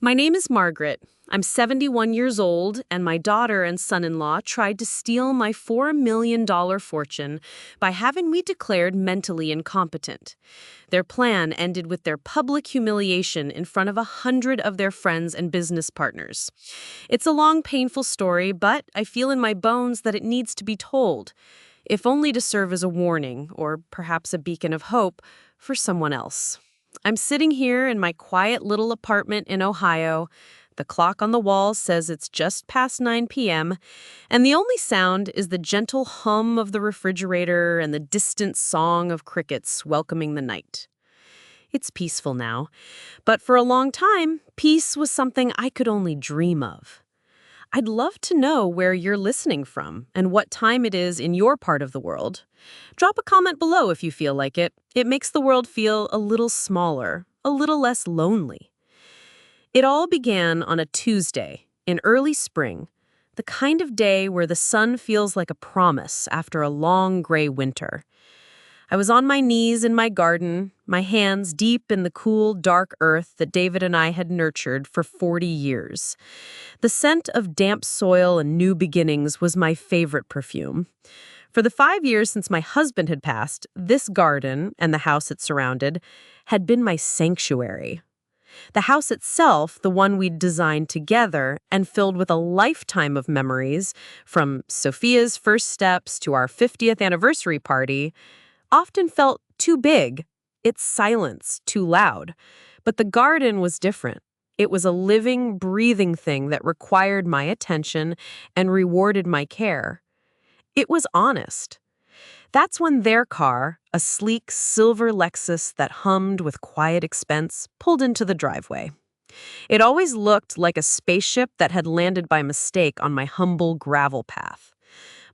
My name is Margaret. I'm 71 years old, and my daughter and son-in-law tried to steal my $4 million fortune by having me declared mentally incompetent. Their plan ended with their public humiliation in front of 100 of their friends and business partners. It's a long, painful story, but I feel in my bones that it needs to be told, if only to serve as a warning, or perhaps a beacon of hope, for someone else. I'm sitting here in my quiet little apartment in Ohio. The clock on the wall says it's just past 9 p.m., and the only sound is the gentle hum of the refrigerator and the distant song of crickets welcoming the night. It's peaceful now, but for a long time, peace was something I could only dream of. I'd love to know where you're listening from and what time it is in your part of the world. Drop a comment below if you feel like it. It makes the world feel a little smaller, a little less lonely. It all began on a Tuesday in early spring, the kind of day where the sun feels like a promise after a long gray winter. I was on my knees in my garden, my hands deep in the cool, dark earth that David and I had nurtured for 40 years. The scent of damp soil and new beginnings was my favorite perfume. For the 5 years since my husband had passed, this garden and the house it surrounded had been my sanctuary. The house itself, the one we'd designed together and filled with a lifetime of memories, from Sophia's first steps to our 50th anniversary party, often felt too big, its silence too loud. But the garden was different. It was a living, breathing thing that required my attention and rewarded my care. It was honest. That's when their car, a sleek silver Lexus that hummed with quiet expense, pulled into the driveway. It always looked like a spaceship that had landed by mistake on my humble gravel path.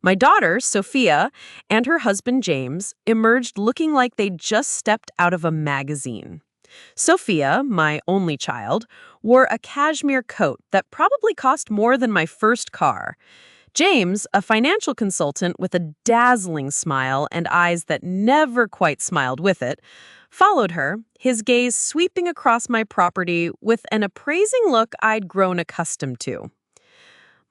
My daughter, Sophia, and her husband, James, emerged looking like they'd just stepped out of a magazine. Sophia, my only child, wore a cashmere coat that probably cost more than my first car. James, a financial consultant with a dazzling smile and eyes that never quite smiled with it, followed her, his gaze sweeping across my property with an appraising look I'd grown accustomed to.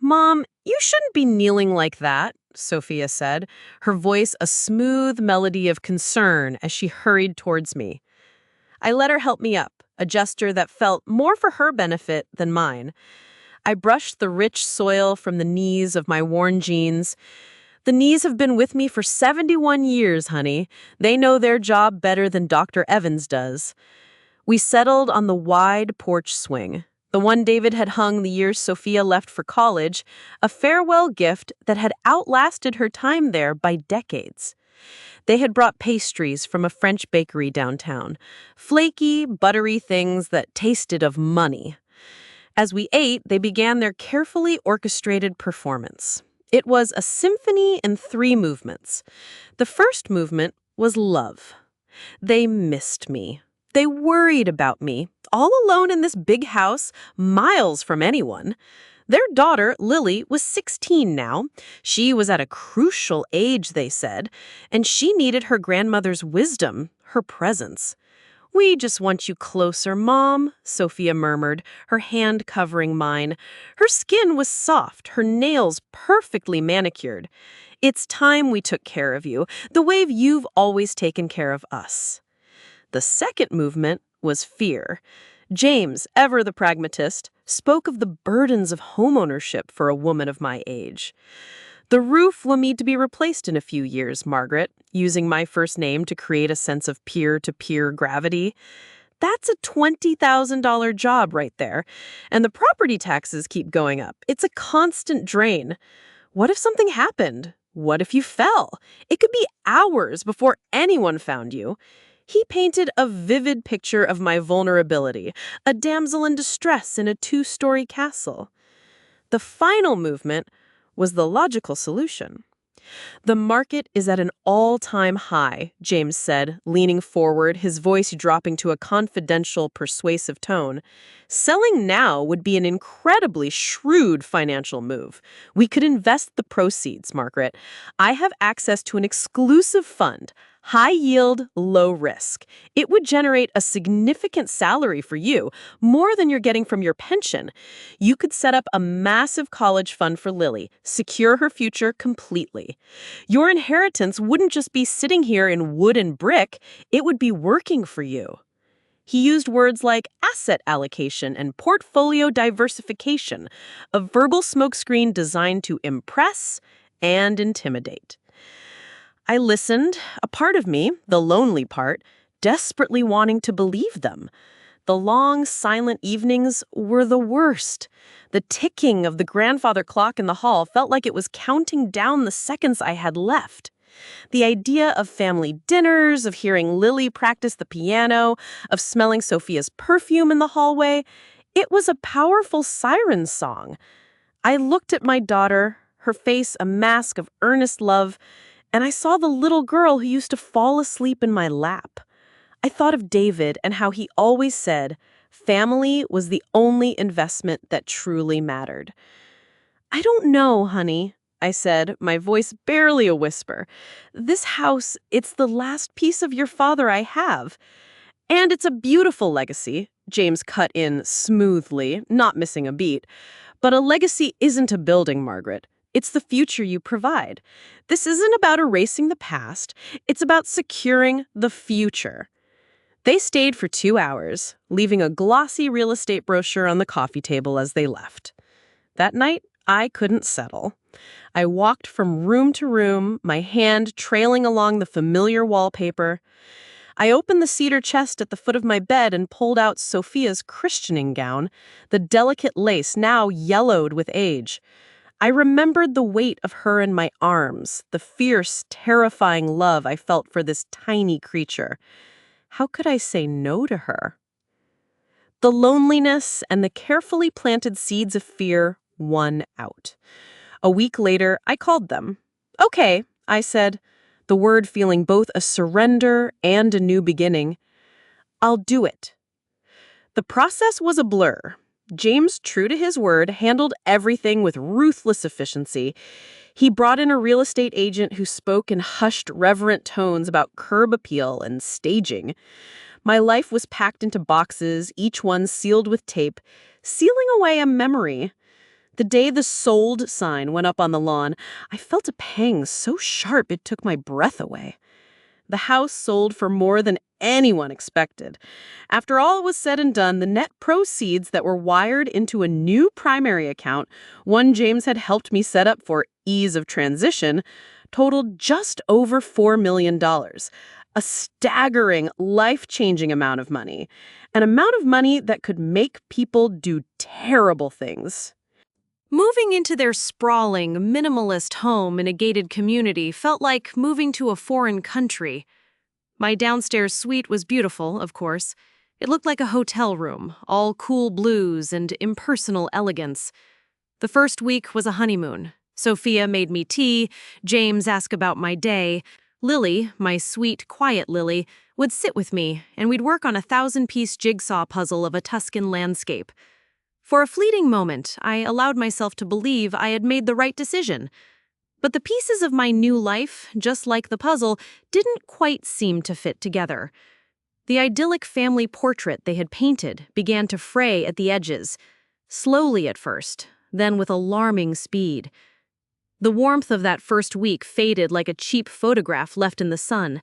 "Mom, you shouldn't be kneeling like that," Sophia said, her voice a smooth melody of concern as she hurried towards me. I let her help me up, a gesture that felt more for her benefit than mine. I brushed the rich soil from the knees of my worn jeans. "The knees have been with me for 71 years, honey. They know their job better than Dr. Evans does." We settled on the wide porch swing, the one David had hung the year Sophia left for college, a farewell gift that had outlasted her time there by decades. They had brought pastries from a French bakery downtown, flaky, buttery things that tasted of money. As we ate, they began their carefully orchestrated performance. It was a symphony in 3 movements. The first movement was love. They missed me. They worried about me, all alone in this big house, miles from anyone. Their daughter, Lily, was 16 now. She was at a crucial age, they said, and she needed her grandmother's wisdom, her presence. "We just want you closer, Mom," Sophia murmured, her hand covering mine. Her skin was soft, her nails perfectly manicured. "It's time we took care of you, the way you've always taken care of us." The second movement was fear. James, ever the pragmatist, spoke of the burdens of homeownership for a woman of my age. "The roof will need to be replaced in a few years, Margaret," using my first name to create a sense of peer-to-peer gravity. "That's a $20,000 job right there. And the property taxes keep going up. It's a constant drain. What if something happened? What if you fell? It could be hours before anyone found you." He painted a vivid picture of my vulnerability, a damsel in distress in a 2-story castle. The final movement was the logical solution. "The market is at an all-time high," James said, leaning forward, his voice dropping to a confidential, persuasive tone. "Selling now would be an incredibly shrewd financial move. We could invest the proceeds, Margaret. I have access to an exclusive fund, High yield, low risk. It would generate a significant salary for you, more than you're getting from your pension. You could set up a massive college fund for Lily, secure her future completely. Your inheritance wouldn't just be sitting here in wood and brick, it would be working for you. He used words like asset allocation and portfolio diversification, a verbal smokescreen designed to impress and intimidate. I listened, a part of me, the lonely part, desperately wanting to believe them. The long, silent evenings were the worst. The ticking of the grandfather clock in the hall felt like it was counting down the seconds I had left. The idea of family dinners, of hearing Lily practice the piano, of smelling Sophia's perfume in the hallway, it was a powerful siren song. I looked at my daughter, her face a mask of earnest love, and I saw the little girl who used to fall asleep in my lap. I thought of David and how he always said, family was the only investment that truly mattered. I don't know, honey, I said, my voice barely a whisper. This house, it's the last piece of your father I have. And it's a beautiful legacy, James cut in smoothly, not missing a beat. But a legacy isn't a building, Margaret. It's the future you provide. This isn't about erasing the past. It's about securing the future. They stayed for 2 hours, leaving a glossy real estate brochure on the coffee table as they left. That night, I couldn't settle. I walked from room to room, my hand trailing along the familiar wallpaper. I opened the cedar chest at the foot of my bed and pulled out Sophia's christening gown, the delicate lace now yellowed with age. I remembered the weight of her in my arms, the fierce, terrifying love I felt for this tiny creature. How could I say no to her? The loneliness and the carefully planted seeds of fear won out. A week later, I called them. Okay, I said, the word feeling both a surrender and a new beginning. I'll do it. The process was a blur. James, true to his word, handled everything with ruthless efficiency. He brought in a real estate agent who spoke in hushed, reverent tones about curb appeal and staging. My life was packed into boxes, each one sealed with tape, sealing away a memory. The day the sold sign went up on the lawn, I felt a pang so sharp it took my breath away. The house sold for more than anyone expected. After all was said and done, the net proceeds that were wired into a new primary account, one James had helped me set up for ease of transition, totaled just over $4 million. A staggering, life-changing amount of money. An amount of money that could make people do terrible things. Moving into their sprawling, minimalist home in a gated community felt like moving to a foreign country. My downstairs suite was beautiful, of course. It looked like a hotel room, all cool blues and impersonal elegance. The first week was a honeymoon. Sophia made me tea, James asked about my day. Lily, my sweet, quiet Lily, would sit with me, and we'd work on a 1,000-piece jigsaw puzzle of a Tuscan landscape. For a fleeting moment, I allowed myself to believe I had made the right decision. But the pieces of my new life, just like the puzzle, didn't quite seem to fit together. The idyllic family portrait they had painted began to fray at the edges, slowly at first, then with alarming speed. The warmth of that first week faded like a cheap photograph left in the sun.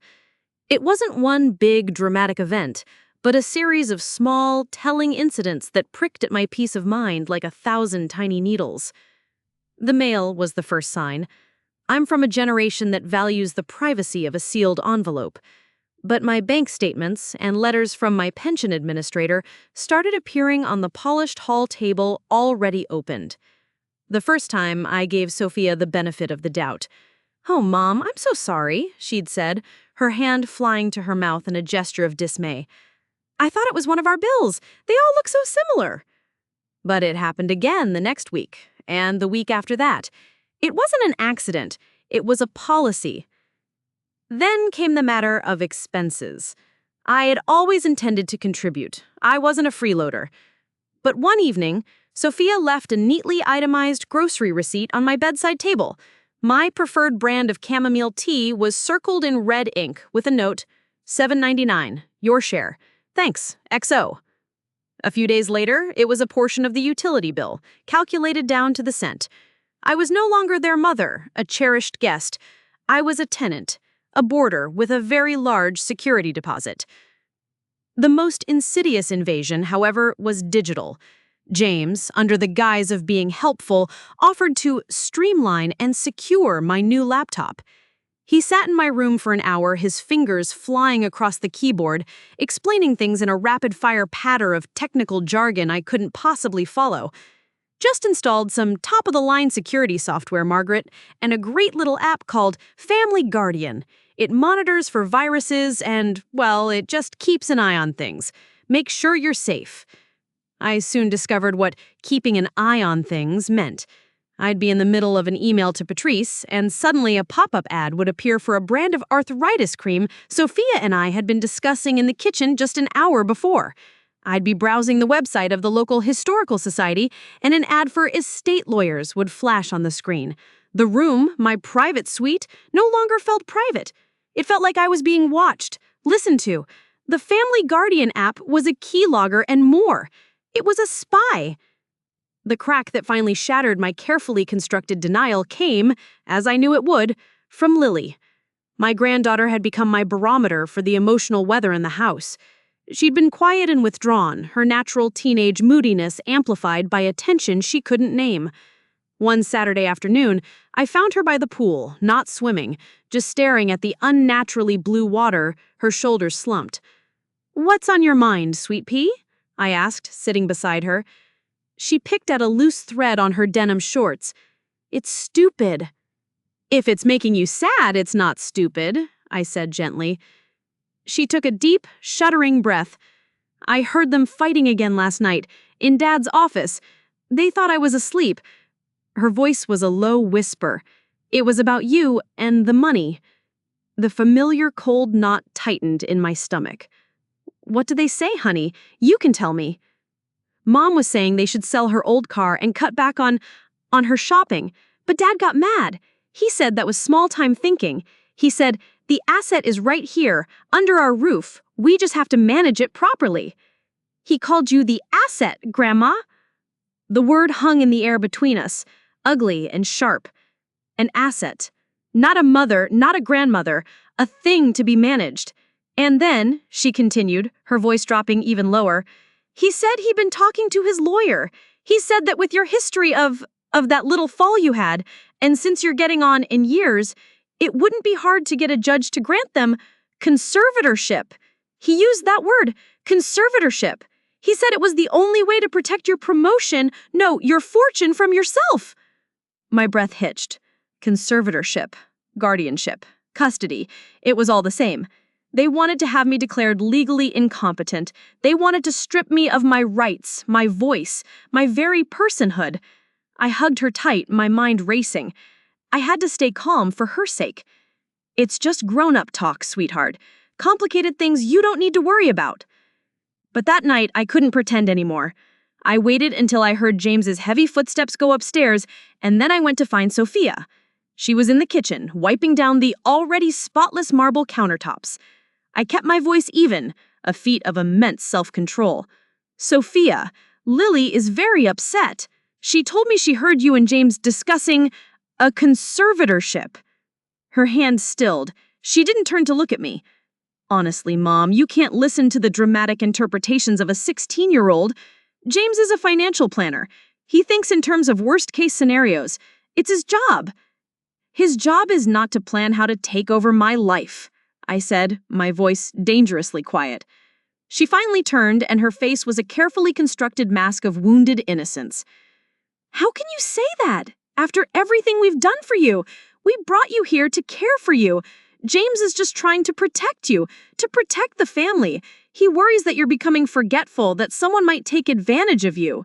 It wasn't one big, dramatic event, but a series of small, telling incidents that pricked at my peace of mind like 1,000 tiny needles. The mail was the first sign. I'm from a generation that values the privacy of a sealed envelope. But my bank statements and letters from my pension administrator started appearing on the polished hall table already opened. The first time, I gave Sophia the benefit of the doubt. "Oh, Mom, I'm so sorry," she'd said, her hand flying to her mouth in a gesture of dismay. "I thought it was one of our bills. They all look so similar." But it happened again the next week, and the week after that. It wasn't an accident. It was a policy. Then came the matter of expenses. I had always intended to contribute. I wasn't a freeloader. But one evening, Sophia left a neatly itemized grocery receipt on my bedside table. My preferred brand of chamomile tea was circled in red ink with a note, $7.99, your share. Thanks, XO. A few days later, it was a portion of the utility bill, calculated down to the cent. I was no longer their mother, a cherished guest. I was a tenant, a boarder with a very large security deposit. The most insidious invasion, however, was digital. James, under the guise of being helpful, offered to streamline and secure my new laptop. He sat in my room for an hour, his fingers flying across the keyboard, explaining things in a rapid-fire patter of technical jargon I couldn't possibly follow. Just installed some top-of-the-line security software, Margaret, and a great little app called Family Guardian. It monitors for viruses and, well, it just keeps an eye on things. Make sure you're safe. I soon discovered what keeping an eye on things meant. I'd be in the middle of an email to Patrice, and suddenly a pop-up ad would appear for a brand of arthritis cream Sophia and I had been discussing in the kitchen just an hour before. I'd be browsing the website of the local historical society, and an ad for estate lawyers would flash on the screen. The room, my private suite, no longer felt private. It felt like I was being watched, listened to. The Family Guardian app was a keylogger and more. It was a spy. The crack that finally shattered my carefully constructed denial came, as I knew it would, from Lily. My granddaughter had become my barometer for the emotional weather in the house. She'd been quiet and withdrawn, her natural teenage moodiness amplified by a tension she couldn't name. One Saturday afternoon, I found her by the pool, not swimming, just staring at the unnaturally blue water, her shoulders slumped. "What's on your mind, sweet pea?" I asked, sitting beside her. She picked at a loose thread on her denim shorts. "It's stupid." "If it's making you sad, it's not stupid," I said gently. She took a deep, shuddering breath. "I heard them fighting again last night, in Dad's office. They thought I was asleep." Her voice was a low whisper. "It was about you and the money." The familiar cold knot tightened in my stomach. "What did they say, honey? You can tell me." Mom was saying they should sell her old car and cut back on her shopping, but Dad got mad. He said that was small-time thinking. He said, "The asset is right here, under our roof. We just have to manage it properly." "He called you the asset, Grandma?" The word hung in the air between us, ugly and sharp. An asset. Not a mother, not a grandmother, a thing to be managed. "And then," she continued, her voice dropping even lower, "he said he'd been talking to his lawyer. He said that with your history of that little fall you had, and since you're getting on in years, it wouldn't be hard to get a judge to grant them conservatorship." He used that word, conservatorship. He said it was the only way to protect your promotion, no, your fortune from yourself. My breath hitched. Conservatorship, guardianship, custody, it was all the same. They wanted to have me declared legally incompetent. They wanted to strip me of my rights, my voice, my very personhood. I hugged her tight, my mind racing. I had to stay calm for her sake. "It's just grown-up talk, sweetheart. Complicated things you don't need to worry about." But that night, I couldn't pretend anymore. I waited until I heard James's heavy footsteps go upstairs, and then I went to find Sophia. She was in the kitchen, wiping down the already spotless marble countertops. I kept my voice even, a feat of immense self-control. "Sophia, Lily is very upset. She told me she heard you and James discussing a conservatorship." Her hand stilled. She didn't turn to look at me. "Honestly, Mom, you can't listen to the dramatic interpretations of a 16-year-old. James is a financial planner. He thinks in terms of worst-case scenarios. It's his job." "His job is not to plan how to take over my life," I said, my voice dangerously quiet. She finally turned, and her face was a carefully constructed mask of wounded innocence. "How can you say that? After everything we've done for you, we brought you here to care for you. James is just trying to protect you, to protect the family. He worries that you're becoming forgetful, that someone might take advantage of you."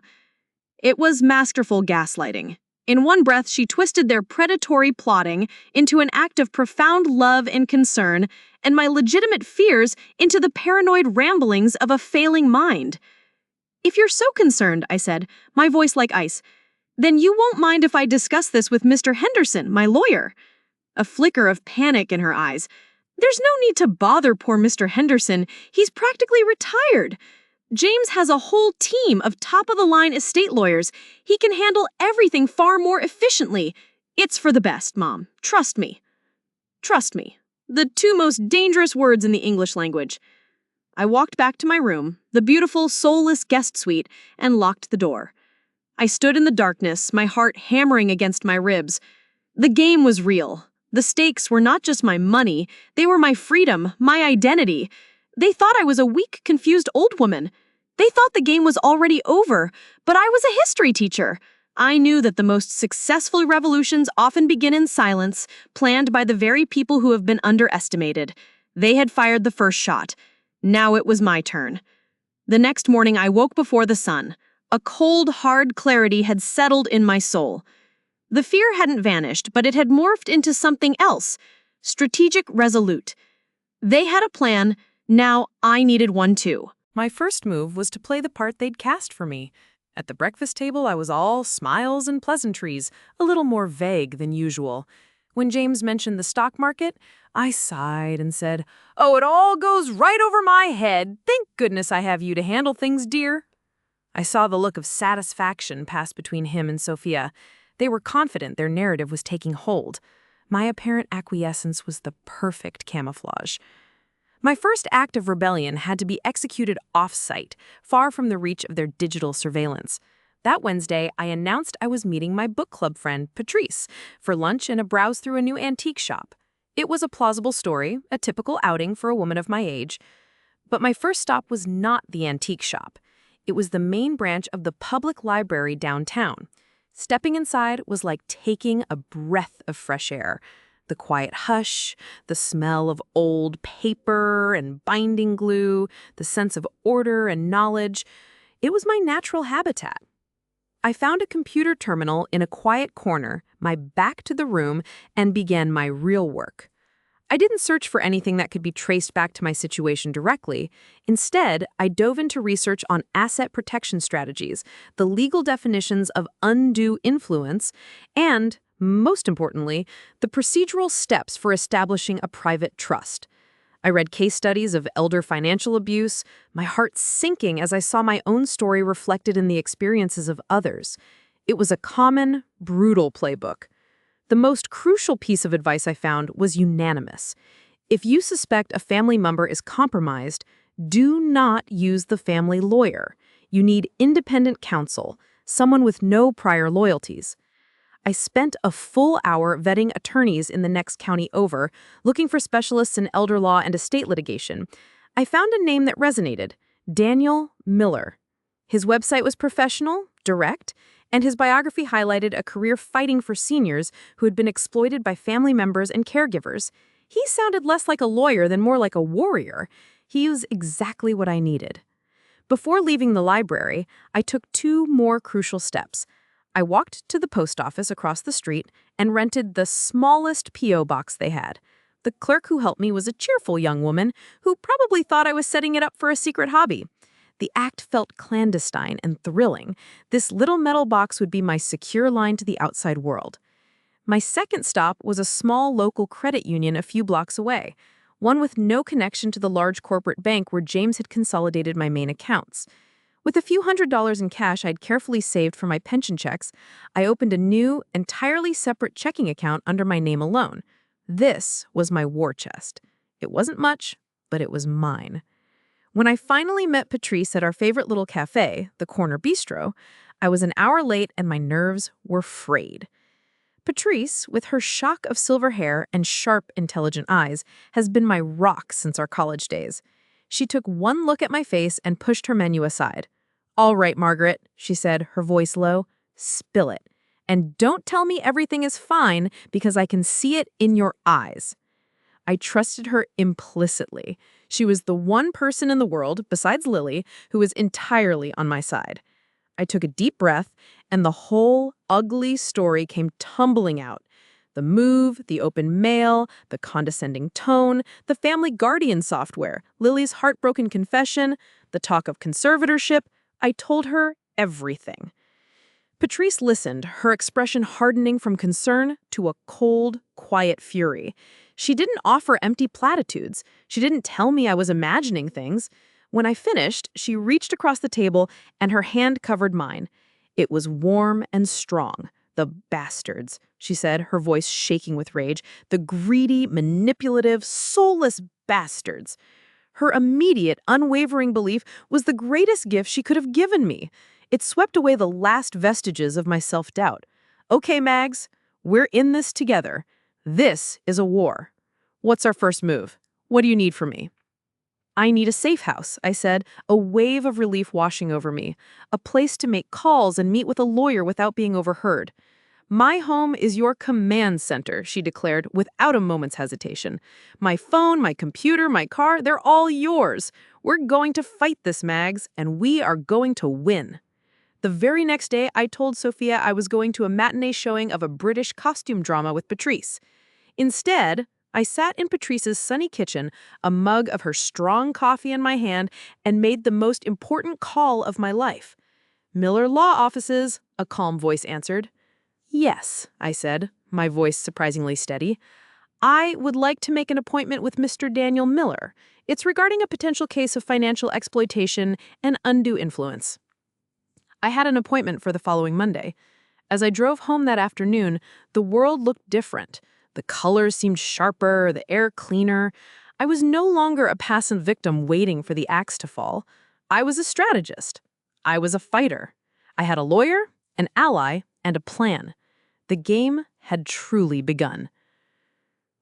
It was masterful gaslighting. In one breath, she twisted their predatory plotting into an act of profound love and concern, and my legitimate fears into the paranoid ramblings of a failing mind. "If you're so concerned," I said, my voice like ice, Then you won't mind if I discuss this with Mr. Henderson, my lawyer. A flicker of panic in her eyes. There's no need to bother poor Mr. Henderson. He's practically retired. James has a whole team of top-of-the-line estate lawyers. He can handle everything far more efficiently. It's for the best, Mom. Trust me. Trust me. The two most dangerous words in the English language. I walked back to my room, the beautiful, soulless guest suite, and locked the door. I stood in the darkness, my heart hammering against my ribs. The game was real. The stakes were not just my money, they were my freedom, my identity. They thought I was a weak, confused old woman. They thought the game was already over, but I was a history teacher. I knew that the most successful revolutions often begin in silence, planned by the very people who have been underestimated. They had fired the first shot. Now it was my turn. The next morning I woke before the sun. A cold, hard clarity had settled in my soul. The fear hadn't vanished, but it had morphed into something else. Strategic, resolute. They had a plan, now I needed one too. My first move was to play the part they'd cast for me. At the breakfast table, I was all smiles and pleasantries, a little more vague than usual. When James mentioned the stock market, I sighed and said, "Oh, it all goes right over my head. Thank goodness I have you to handle things, dear." I saw the look of satisfaction pass between him and Sophia. They were confident their narrative was taking hold. My apparent acquiescence was the perfect camouflage. My first act of rebellion had to be executed off-site, far from the reach of their digital surveillance. That Wednesday, I announced I was meeting my book club friend, Patrice, for lunch and a browse through a new antique shop. It was a plausible story, a typical outing for a woman of my age. But my first stop was not the antique shop. It was the main branch of the public library downtown. Stepping inside was like taking a breath of fresh air. The quiet hush, the smell of old paper and binding glue, the sense of order and knowledge. It was my natural habitat. I found a computer terminal in a quiet corner, my back to the room, and began my real work. I didn't search for anything that could be traced back to my situation directly. Instead, I dove into research on asset protection strategies, the legal definitions of undue influence, and, most importantly, the procedural steps for establishing a private trust. I read case studies of elder financial abuse, my heart sinking as I saw my own story reflected in the experiences of others. It was a common, brutal playbook. The most crucial piece of advice I found was unanimous. If you suspect a family member is compromised, do not use the family lawyer. You need independent counsel, someone with no prior loyalties. I spent a full hour vetting attorneys in the next county over, looking for specialists in elder law and estate litigation. I found a name that resonated, Daniel Miller. His website was professional, direct, and his biography highlighted a career fighting for seniors who had been exploited by family members and caregivers. He sounded less like a lawyer than more like a warrior. He was exactly what I needed. Before leaving the library, I took two more crucial steps. I walked to the post office across the street and rented the smallest P.O. box they had. The clerk who helped me was a cheerful young woman who probably thought I was setting it up for a secret hobby. The act felt clandestine and thrilling. This little metal box would be my secure line to the outside world. My second stop was a small local credit union a few blocks away, one with no connection to the large corporate bank where James had consolidated my main accounts. With a few $100s in cash I'd carefully saved for my pension checks, I opened a new, entirely separate checking account under my name alone. This was my war chest. It wasn't much, but it was mine. When I finally met Patrice at our favorite little cafe, the Corner Bistro, I was an hour late and my nerves were frayed. Patrice, with her shock of silver hair and sharp, intelligent eyes, has been my rock since our college days. She took one look at my face and pushed her menu aside. "All right, Margaret," she said, her voice low, "spill it. And don't tell me everything is fine because I can see it in your eyes." I trusted her implicitly. She was the one person in the world, besides Lily, who was entirely on my side. I took a deep breath, and the whole ugly story came tumbling out. The move, the open mail, the condescending tone, the family guardian software, Lily's heartbroken confession, the talk of conservatorship. I told her everything. Patrice listened, her expression hardening from concern to a cold, quiet fury. She didn't offer empty platitudes. She didn't tell me I was imagining things. When I finished, she reached across the table and her hand covered mine. It was warm and strong. The bastards, she said, her voice shaking with rage. The greedy, manipulative, soulless bastards. Her immediate, unwavering belief was the greatest gift she could have given me. It swept away the last vestiges of my self-doubt. Okay, Mags, we're in this together. This is a war. What's our first move? What do you need from me? I need a safe house, I said, a wave of relief washing over me. A place to make calls and meet with a lawyer without being overheard. My home is your command center, she declared without a moment's hesitation. My phone, my computer, my car, they're all yours. We're going to fight this, Mags, and we are going to win. The very next day, I told Sophia I was going to a matinee showing of a British costume drama with Patrice. Instead, I sat in Patrice's sunny kitchen, a mug of her strong coffee in my hand, and made the most important call of my life. Miller Law Offices, a calm voice answered. Yes, I said, my voice surprisingly steady. I would like to make an appointment with Mr. Daniel Miller. It's regarding a potential case of financial exploitation and undue influence. I had an appointment for the following Monday. As I drove home that afternoon, the world looked different. The colors seemed sharper, the air cleaner. I was no longer a passive victim waiting for the axe to fall. I was a strategist. I was a fighter. I had a lawyer, an ally, and a plan. The game had truly begun.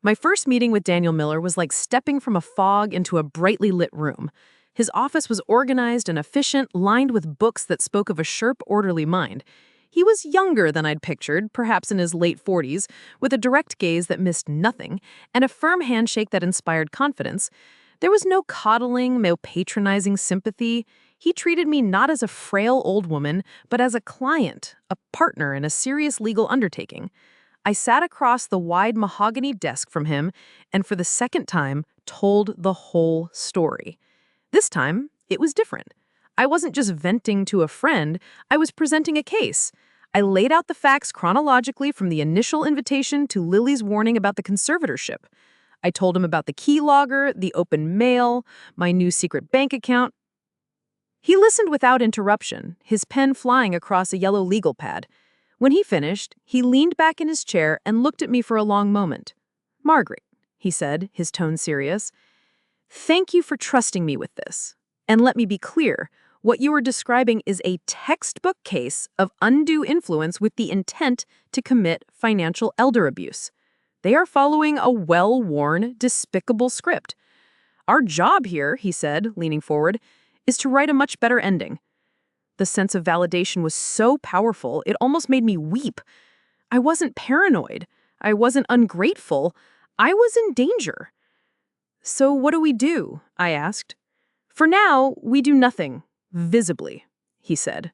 My first meeting with Daniel Miller was like stepping from a fog into a brightly lit room. His office was organized and efficient, lined with books that spoke of a sharp, orderly mind. He was younger than I'd pictured, perhaps in his late 40s, with a direct gaze that missed nothing, and a firm handshake that inspired confidence. There was no coddling, no patronizing sympathy. He treated me not as a frail old woman, but as a client, a partner in a serious legal undertaking. I sat across the wide mahogany desk from him and for the second time told the whole story. This time, it was different. I wasn't just venting to a friend, I was presenting a case. I laid out the facts chronologically from the initial invitation to Lily's warning about the conservatorship. I told him about the keylogger, the open mail, my new secret bank account. He listened without interruption, his pen flying across a yellow legal pad. When he finished, he leaned back in his chair and looked at me for a long moment. "Margaret," he said, his tone serious, "thank you for trusting me with this. And let me be clear, what you are describing is a textbook case of undue influence with the intent to commit financial elder abuse. They are following a well-worn, despicable script. Our job here," he said, leaning forward, "is to write a much better ending." The sense of validation was so powerful, it almost made me weep. I wasn't paranoid. I wasn't ungrateful. I was in danger. "So what do we do?" I asked. "For now, we do nothing, visibly," he said.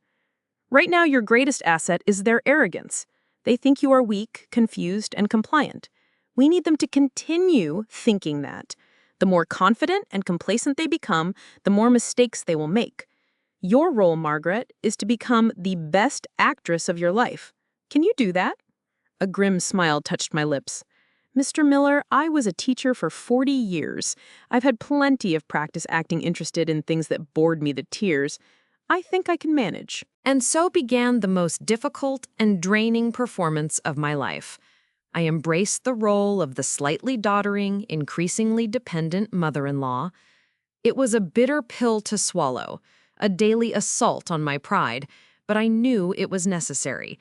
"Right now, your greatest asset is their arrogance. They think you are weak, confused, and compliant. We need them to continue thinking that. The more confident and complacent they become, the more mistakes they will make. Your role, Margaret, is to become the best actress of your life. Can you do that?" A grim smile touched my lips. "Mr. Miller, I was a teacher for 40 years. I've had plenty of practice acting interested in things that bored me to tears. I think I can manage." And so began the most difficult and draining performance of my life. I embraced the role of the slightly doddering, increasingly dependent mother-in-law. It was a bitter pill to swallow, a daily assault on my pride, but I knew it was necessary.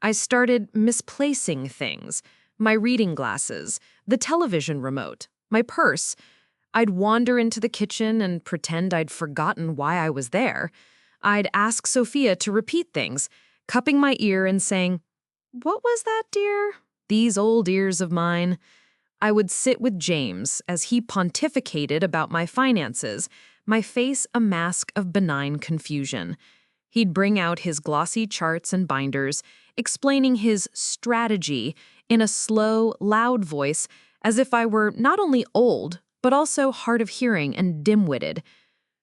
I started misplacing things, my reading glasses, the television remote, my purse. I'd wander into the kitchen and pretend I'd forgotten why I was there. I'd ask Sophia to repeat things, cupping my ear and saying, "What was that, dear? These old ears of mine." I would sit with James as he pontificated about my finances, my face a mask of benign confusion. He'd bring out his glossy charts and binders, explaining his strategy in a slow, loud voice, as if I were not only old, but also hard of hearing and dim-witted.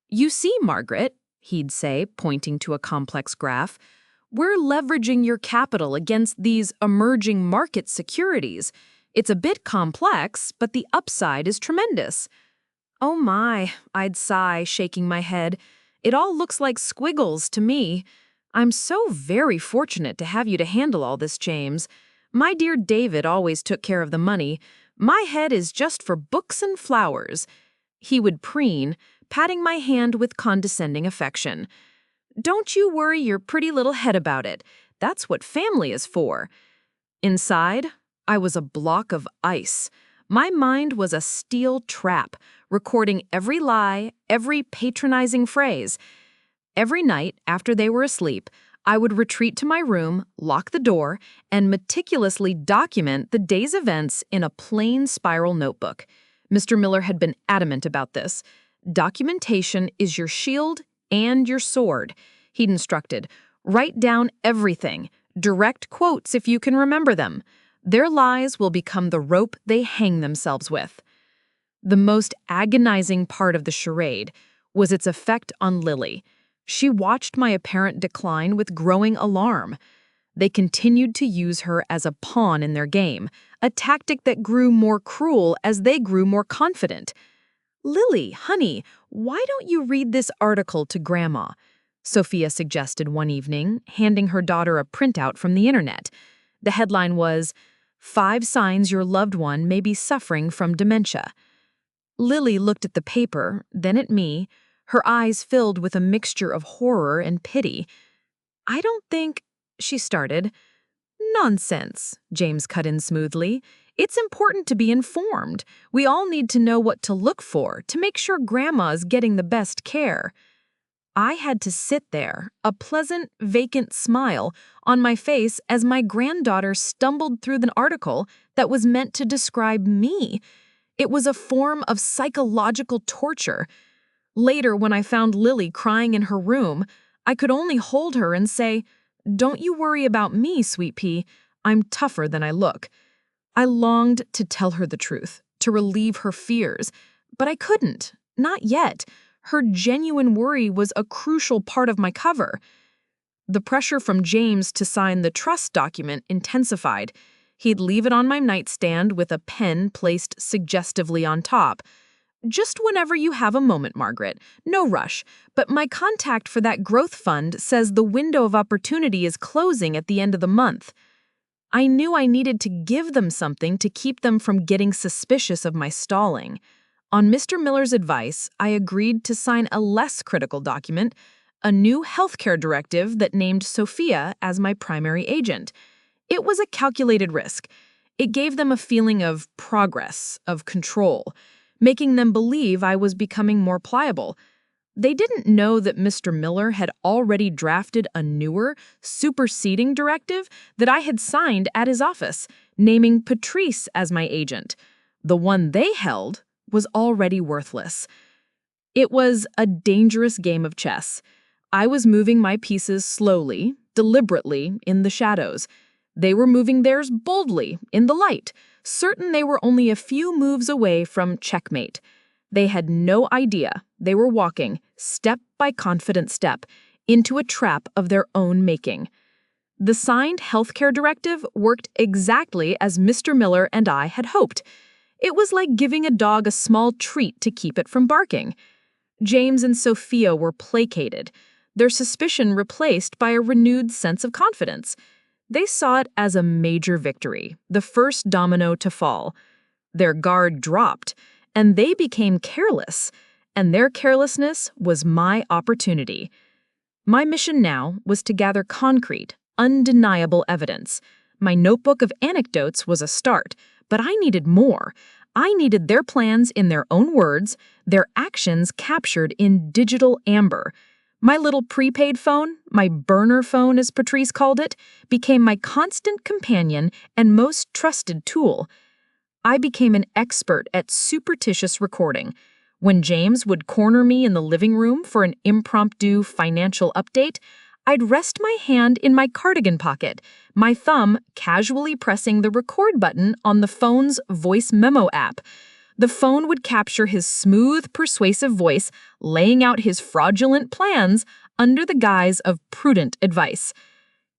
"You see, Margaret," he'd say, pointing to a complex graph, We're leveraging your capital against these emerging market securities. It's a bit complex, but the upside is tremendous." "Oh my," I'd sigh, shaking my head. "It all looks like squiggles to me. I'm so very fortunate to have you to handle all this, James. My dear David always took care of the money. My head is just for books and flowers." He would preen, patting my hand with condescending affection. "Don't you worry your pretty little head about it. That's what family is for." Inside, I was a block of ice. My mind was a steel trap, recording every lie, every patronizing phrase. Every night, after they were asleep, I would retreat to my room, lock the door, and meticulously document the day's events in a plain spiral notebook. Mr. Miller had been adamant about this. "Documentation is your shield and your sword," he'd instructed. "Write down everything. Direct quotes if you can remember them. Their lies will become the rope they hang themselves with." The most agonizing part of the charade was its effect on Lily. She watched my apparent decline with growing alarm. They continued to use her as a pawn in their game, a tactic that grew more cruel as they grew more confident. "Lily, honey, why don't you read this article to Grandma?" Sophia suggested one evening, handing her daughter a printout from the internet. The headline was, "5 Signs Your Loved One May Be Suffering from Dementia." Lily looked at the paper, then at me, her eyes filled with a mixture of horror and pity. "I don't think," she started. "Nonsense," James cut in smoothly. "It's important to be informed. We all need to know what to look for to make sure Grandma's getting the best care." I had to sit there, a pleasant, vacant smile on my face as my granddaughter stumbled through the article that was meant to describe me. It was a form of psychological torture. Later, when I found Lily crying in her room, I could only hold her and say, "Don't you worry about me, sweet pea. I'm tougher than I look." I longed to tell her the truth, to relieve her fears, but I couldn't. Not yet. Her genuine worry was a crucial part of my cover. The pressure from James to sign the trust document intensified. He'd leave it on my nightstand with a pen placed suggestively on top. "Just whenever you have a moment, Margaret. No rush. But my contact for that growth fund says the window of opportunity is closing at the end of the month." I knew I needed to give them something to keep them from getting suspicious of my stalling. On Mr. Miller's advice, I agreed to sign a less critical document, a new healthcare directive that named Sophia as my primary agent. It was a calculated risk. It gave them a feeling of progress, of control, making them believe I was becoming more pliable. They didn't know that Mr. Miller had already drafted a newer, superseding directive that I had signed at his office, naming Patrice as my agent. The one they held was already worthless. It was a dangerous game of chess. I was moving my pieces slowly, deliberately, in the shadows. They were moving theirs boldly, in the light, certain they were only a few moves away from checkmate. They had no idea they were walking, step by confident step, into a trap of their own making. The signed healthcare directive worked exactly as Mr. Miller and I had hoped. It was like giving a dog a small treat to keep it from barking. James and Sophia were placated, their suspicion replaced by a renewed sense of confidence. They saw it as a major victory, the first domino to fall. Their guard dropped, and they became careless, and their carelessness was my opportunity. My mission now was to gather concrete, undeniable evidence. My notebook of anecdotes was a start, but I needed more. I needed their plans in their own words, their actions captured in digital amber. My little prepaid phone, my burner phone as Patrice called it, became my constant companion and most trusted tool. I became an expert at superstitious recording. When James would corner me in the living room for an impromptu financial update, I'd rest my hand in my cardigan pocket, my thumb casually pressing the record button on the phone's voice memo app. The phone would capture his smooth, persuasive voice laying out his fraudulent plans under the guise of prudent advice.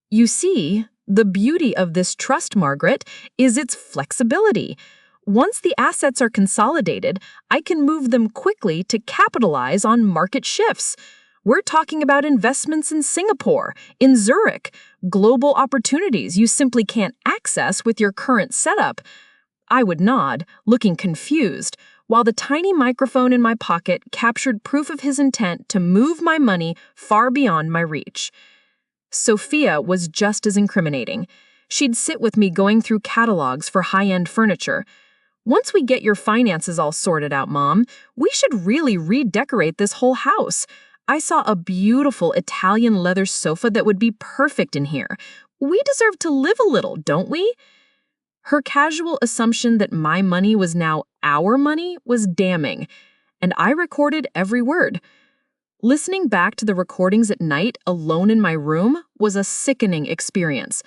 You see, the beauty of this trust, Margaret, is its flexibility. Once the assets are consolidated, I can move them quickly to capitalize on market shifts. We're talking about investments in Singapore, in Zurich, global opportunities you simply can't access with your current setup. I would nod, looking confused, while the tiny microphone in my pocket captured proof of his intent to move my money far beyond my reach. Sophia was just as incriminating. She'd sit with me going through catalogs for high-end furniture. Once we get your finances all sorted out, Mom, we should really redecorate this whole house. I saw a beautiful Italian leather sofa that would be perfect in here. We deserve to live a little, don't we? Her casual assumption that my money was now our money was damning, and I recorded every word. Listening back to the recordings at night alone in my room was a sickening experience.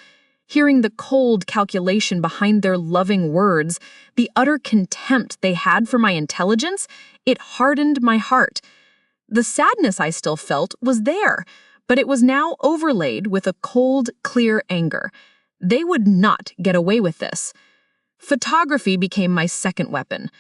Hearing the cold calculation behind their loving words, the utter contempt they had for my intelligence, it hardened my heart. The sadness I still felt was there, but it was now overlaid with a cold, clear anger. They would not get away with this. Photography became my second weapon.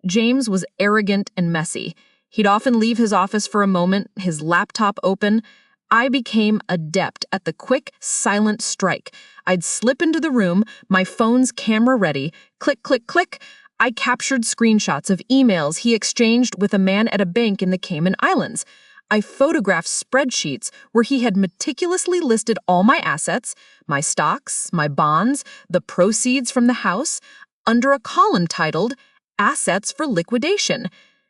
James was arrogant and messy. He'd often leave his office for a moment, his laptop open. I became adept at the quick, silent strike. I'd slip into the room, my phone's camera ready, click, click, click. I captured screenshots of emails he exchanged with a man at a bank in the Cayman Islands. I photographed spreadsheets where he had meticulously listed all my assets, my stocks, my bonds, the proceeds from the house, under a column titled Assets for Liquidation.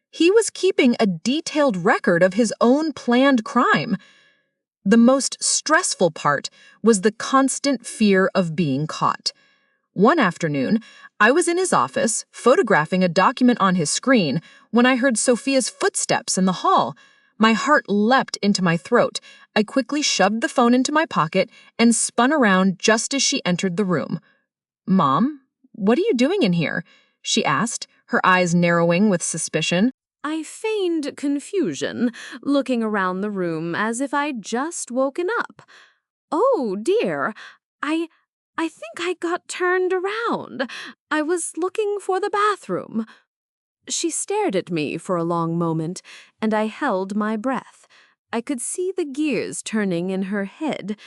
He was keeping a detailed record of his own planned crime. The most stressful part was the constant fear of being caught. One afternoon, I was in his office, photographing a document on his screen, when I heard Sophia's footsteps in the hall. My heart leapt into my throat. I quickly shoved the phone into my pocket and spun around just as she entered the room. "Mom, what are you doing in here?" she asked, her eyes narrowing with suspicion. I feigned confusion, looking around the room as if I'd just woken up. Oh, dear, I think I got turned around. I was looking for the bathroom. She stared at me for a long moment, and I held my breath. I could see the gears turning in her head,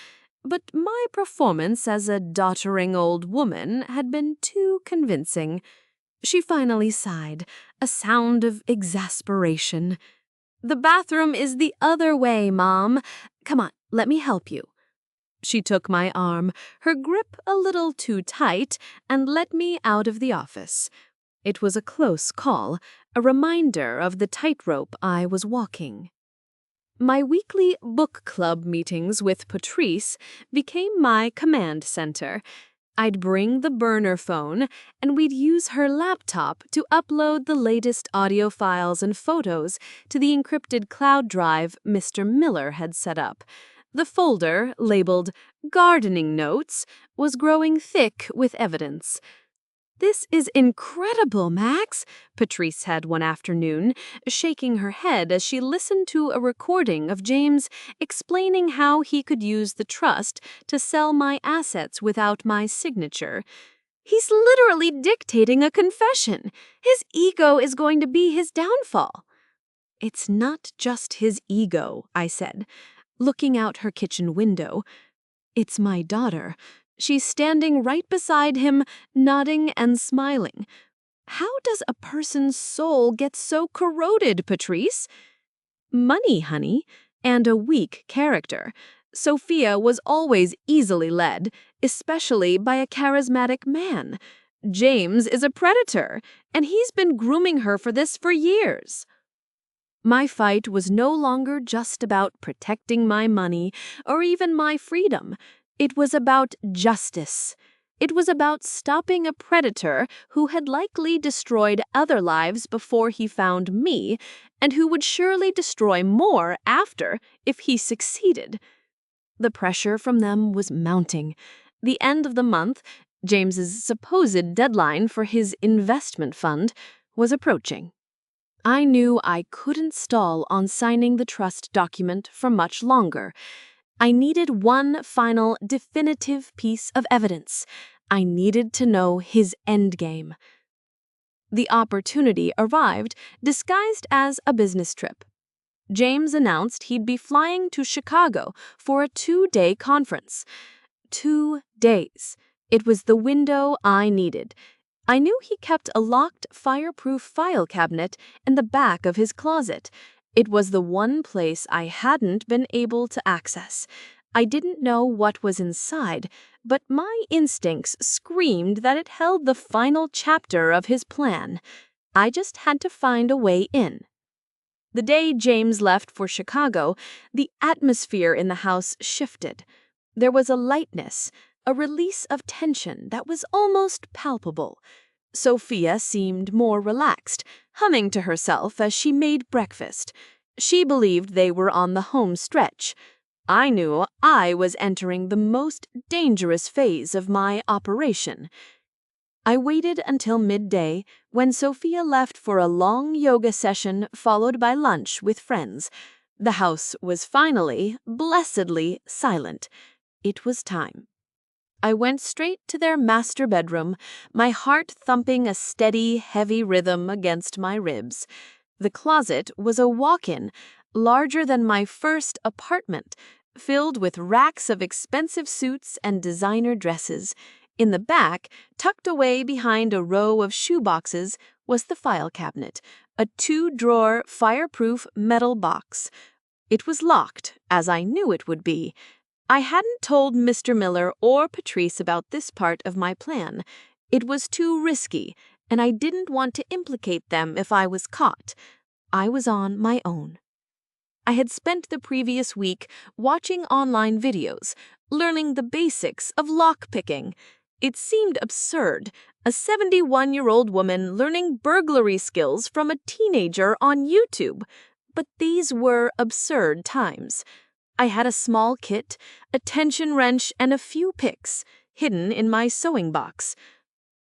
but my performance as a doddering old woman had been too convincing. She finally sighed, a sound of exasperation. "The bathroom is the other way, Mom. Come on, let me help you." She took my arm, her grip a little too tight, and led me out of the office. It was a close call, a reminder of the tightrope I was walking. My weekly book club meetings with Patrice became my command center. I'd bring the burner phone, and we'd use her laptop to upload the latest audio files and photos to the encrypted cloud drive Mr. Miller had set up. The folder, labeled Gardening Notes, was growing thick with evidence. "This is incredible, Max," Patrice said one afternoon, shaking her head as she listened to a recording of James explaining how he could use the trust to sell my assets without my signature. "He's literally dictating a confession. His ego is going to be his downfall." "It's not just his ego," I said, looking out her kitchen window. "It's my daughter. She's standing right beside him, nodding and smiling. How does a person's soul get so corroded, Patrice?" "Money, honey, and a weak character. Sophia was always easily led, especially by a charismatic man. James is a predator, and he's been grooming her for this for years." My fight was no longer just about protecting my money or even my freedom. It was about justice. It was about stopping a predator who had likely destroyed other lives before he found me, and who would surely destroy more after if he succeeded. The pressure from them was mounting. The end of the month, James's supposed deadline for his investment fund, was approaching. I knew I couldn't stall on signing the trust document for much longer. I needed one final, definitive piece of evidence. I needed to know his endgame. The opportunity arrived, disguised as a business trip. James announced he'd be flying to Chicago for a 2-day conference. 2 days. It was the window I needed. I knew he kept a locked, fireproof file cabinet in the back of his closet. It was the one place I hadn't been able to access. I didn't know what was inside, but my instincts screamed that it held the final chapter of his plan. I just had to find a way in. The day James left for Chicago, the atmosphere in the house shifted. There was a lightness, a release of tension that was almost palpable. Sophia seemed more relaxed, humming to herself as she made breakfast. She believed they were on the home stretch. I knew I was entering the most dangerous phase of my operation. I waited until midday, when Sophia left for a long yoga session followed by lunch with friends. The house was finally, blessedly silent. It was time. I went straight to their master bedroom, my heart thumping a steady, heavy rhythm against my ribs. The closet was a walk-in, larger than my first apartment, filled with racks of expensive suits and designer dresses. In the back, tucked away behind a row of shoeboxes, was the file cabinet, a 2-drawer, fireproof metal box. It was locked, as I knew it would be. I hadn't told Mr. Miller or Patrice about this part of my plan. It was too risky, and I didn't want to implicate them if I was caught. I was on my own. I had spent the previous week watching online videos, learning the basics of lockpicking. It seemed absurd, a 71-year-old woman learning burglary skills from a teenager on YouTube. But these were absurd times. I had a small kit, a tension wrench, and a few picks hidden in my sewing box.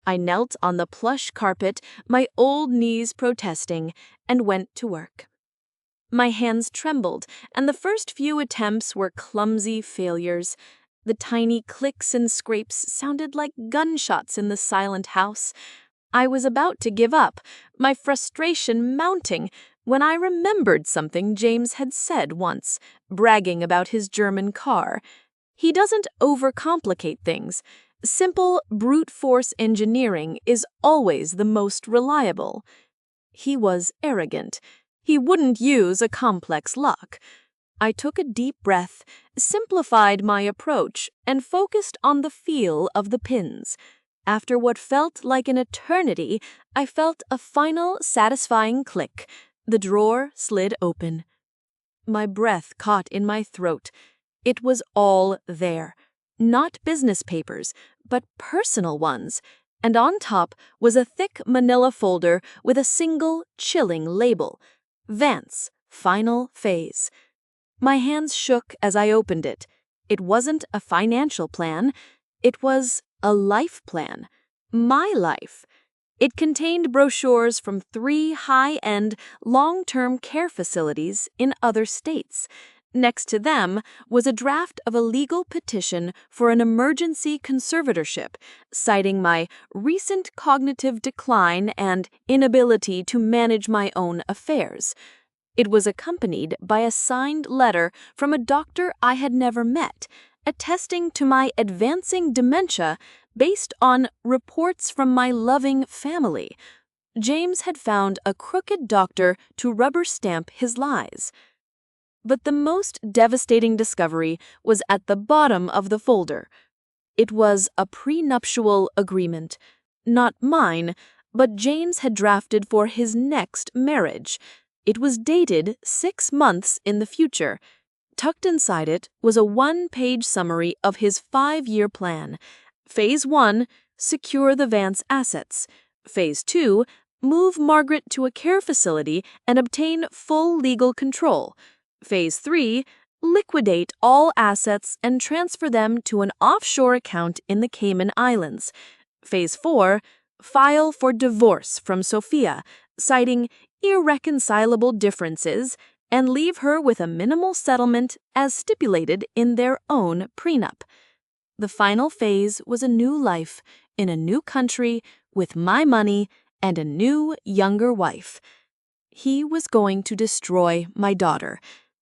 I knelt on the plush carpet, my old knees protesting, and went to work. My hands trembled, and the first few attempts were clumsy failures. The tiny clicks and scrapes sounded like gunshots in the silent house. I was about to give up, my frustration mounting, when I remembered something James had said once, bragging about his German car. He doesn't overcomplicate things. Simple, brute force engineering is always the most reliable. He was arrogant. He wouldn't use a complex lock. I took a deep breath, simplified my approach, and focused on the feel of the pins. After what felt like an eternity, I felt a final, satisfying click. The drawer slid open. My breath caught in my throat. It was all there. Not business papers, but personal ones. And on top was a thick manila folder with a single, chilling label. Vance, Final Phase. My hands shook as I opened it. It wasn't a financial plan. It was a life plan. My life. It contained brochures from 3 high-end, long-term care facilities in other states. Next to them was a draft of a legal petition for an emergency conservatorship, citing my recent cognitive decline and inability to manage my own affairs. It was accompanied by a signed letter from a doctor I had never met, attesting to my advancing dementia based on reports from my loving family. James had found a crooked doctor to rubber stamp his lies. But the most devastating discovery was at the bottom of the folder. It was a prenuptial agreement. Not mine, but James had drafted for his next marriage. It was dated 6 months in the future. Tucked inside it was a 1-page summary of his 5-year plan. Phase 1, secure the Vance assets. Phase 2, move Margaret to a care facility and obtain full legal control. Phase 3, liquidate all assets and transfer them to an offshore account in the Cayman Islands. Phase 4, file for divorce from Sophia, citing irreconcilable differences and leave her with a minimal settlement as stipulated in their own prenup. The final phase was a new life in a new country with my money and a new, younger wife. He was going to destroy my daughter.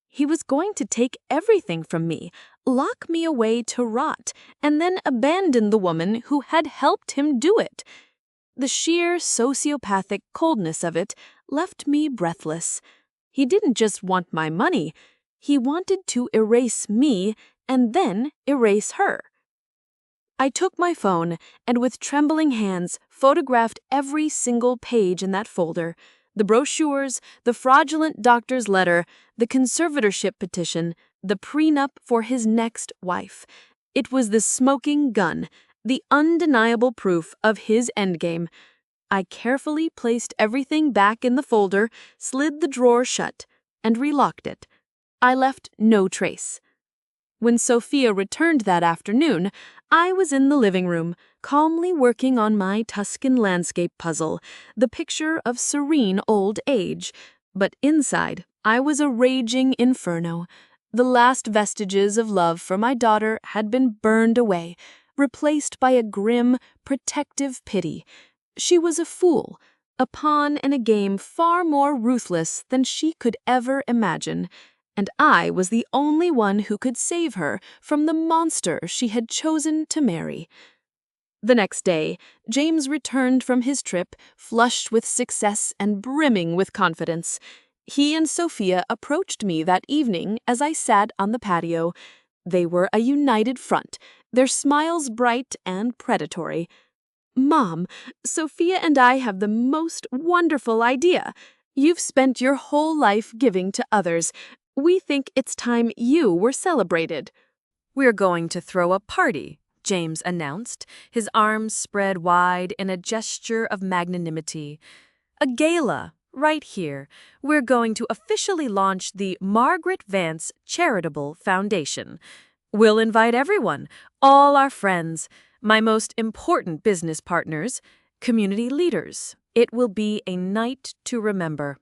He was going to take everything from me, lock me away to rot, and then abandon the woman who had helped him do it. The sheer sociopathic coldness of it left me breathless. He didn't just want my money, he wanted to erase me and then erase her. I took my phone and with trembling hands photographed every single page in that folder. The brochures, the fraudulent doctor's letter, the conservatorship petition, the prenup for his next wife. It was the smoking gun, the undeniable proof of his endgame. I carefully placed everything back in the folder, slid the drawer shut, and relocked it. I left no trace. When Sophia returned that afternoon, I was in the living room, calmly working on my Tuscan landscape puzzle, the picture of serene old age. But inside, I was a raging inferno. The last vestiges of love for my daughter had been burned away, replaced by a grim, protective pity. She was a fool, a pawn in a game far more ruthless than she could ever imagine. And I was the only one who could save her from the monster she had chosen to marry. The next day, James returned from his trip, flushed with success and brimming with confidence. He and Sophia approached me that evening as I sat on the patio. They were a united front, their smiles bright and predatory. "Mom, Sophia and I have the most wonderful idea. You've spent your whole life giving to others. We think it's time you were celebrated." "We're going to throw a party," James announced, his arms spread wide in a gesture of magnanimity. "A gala, right here. We're going to officially launch the Margaret Vance Charitable Foundation. We'll invite everyone, all our friends, my most important business partners, community leaders. It will be a night to remember."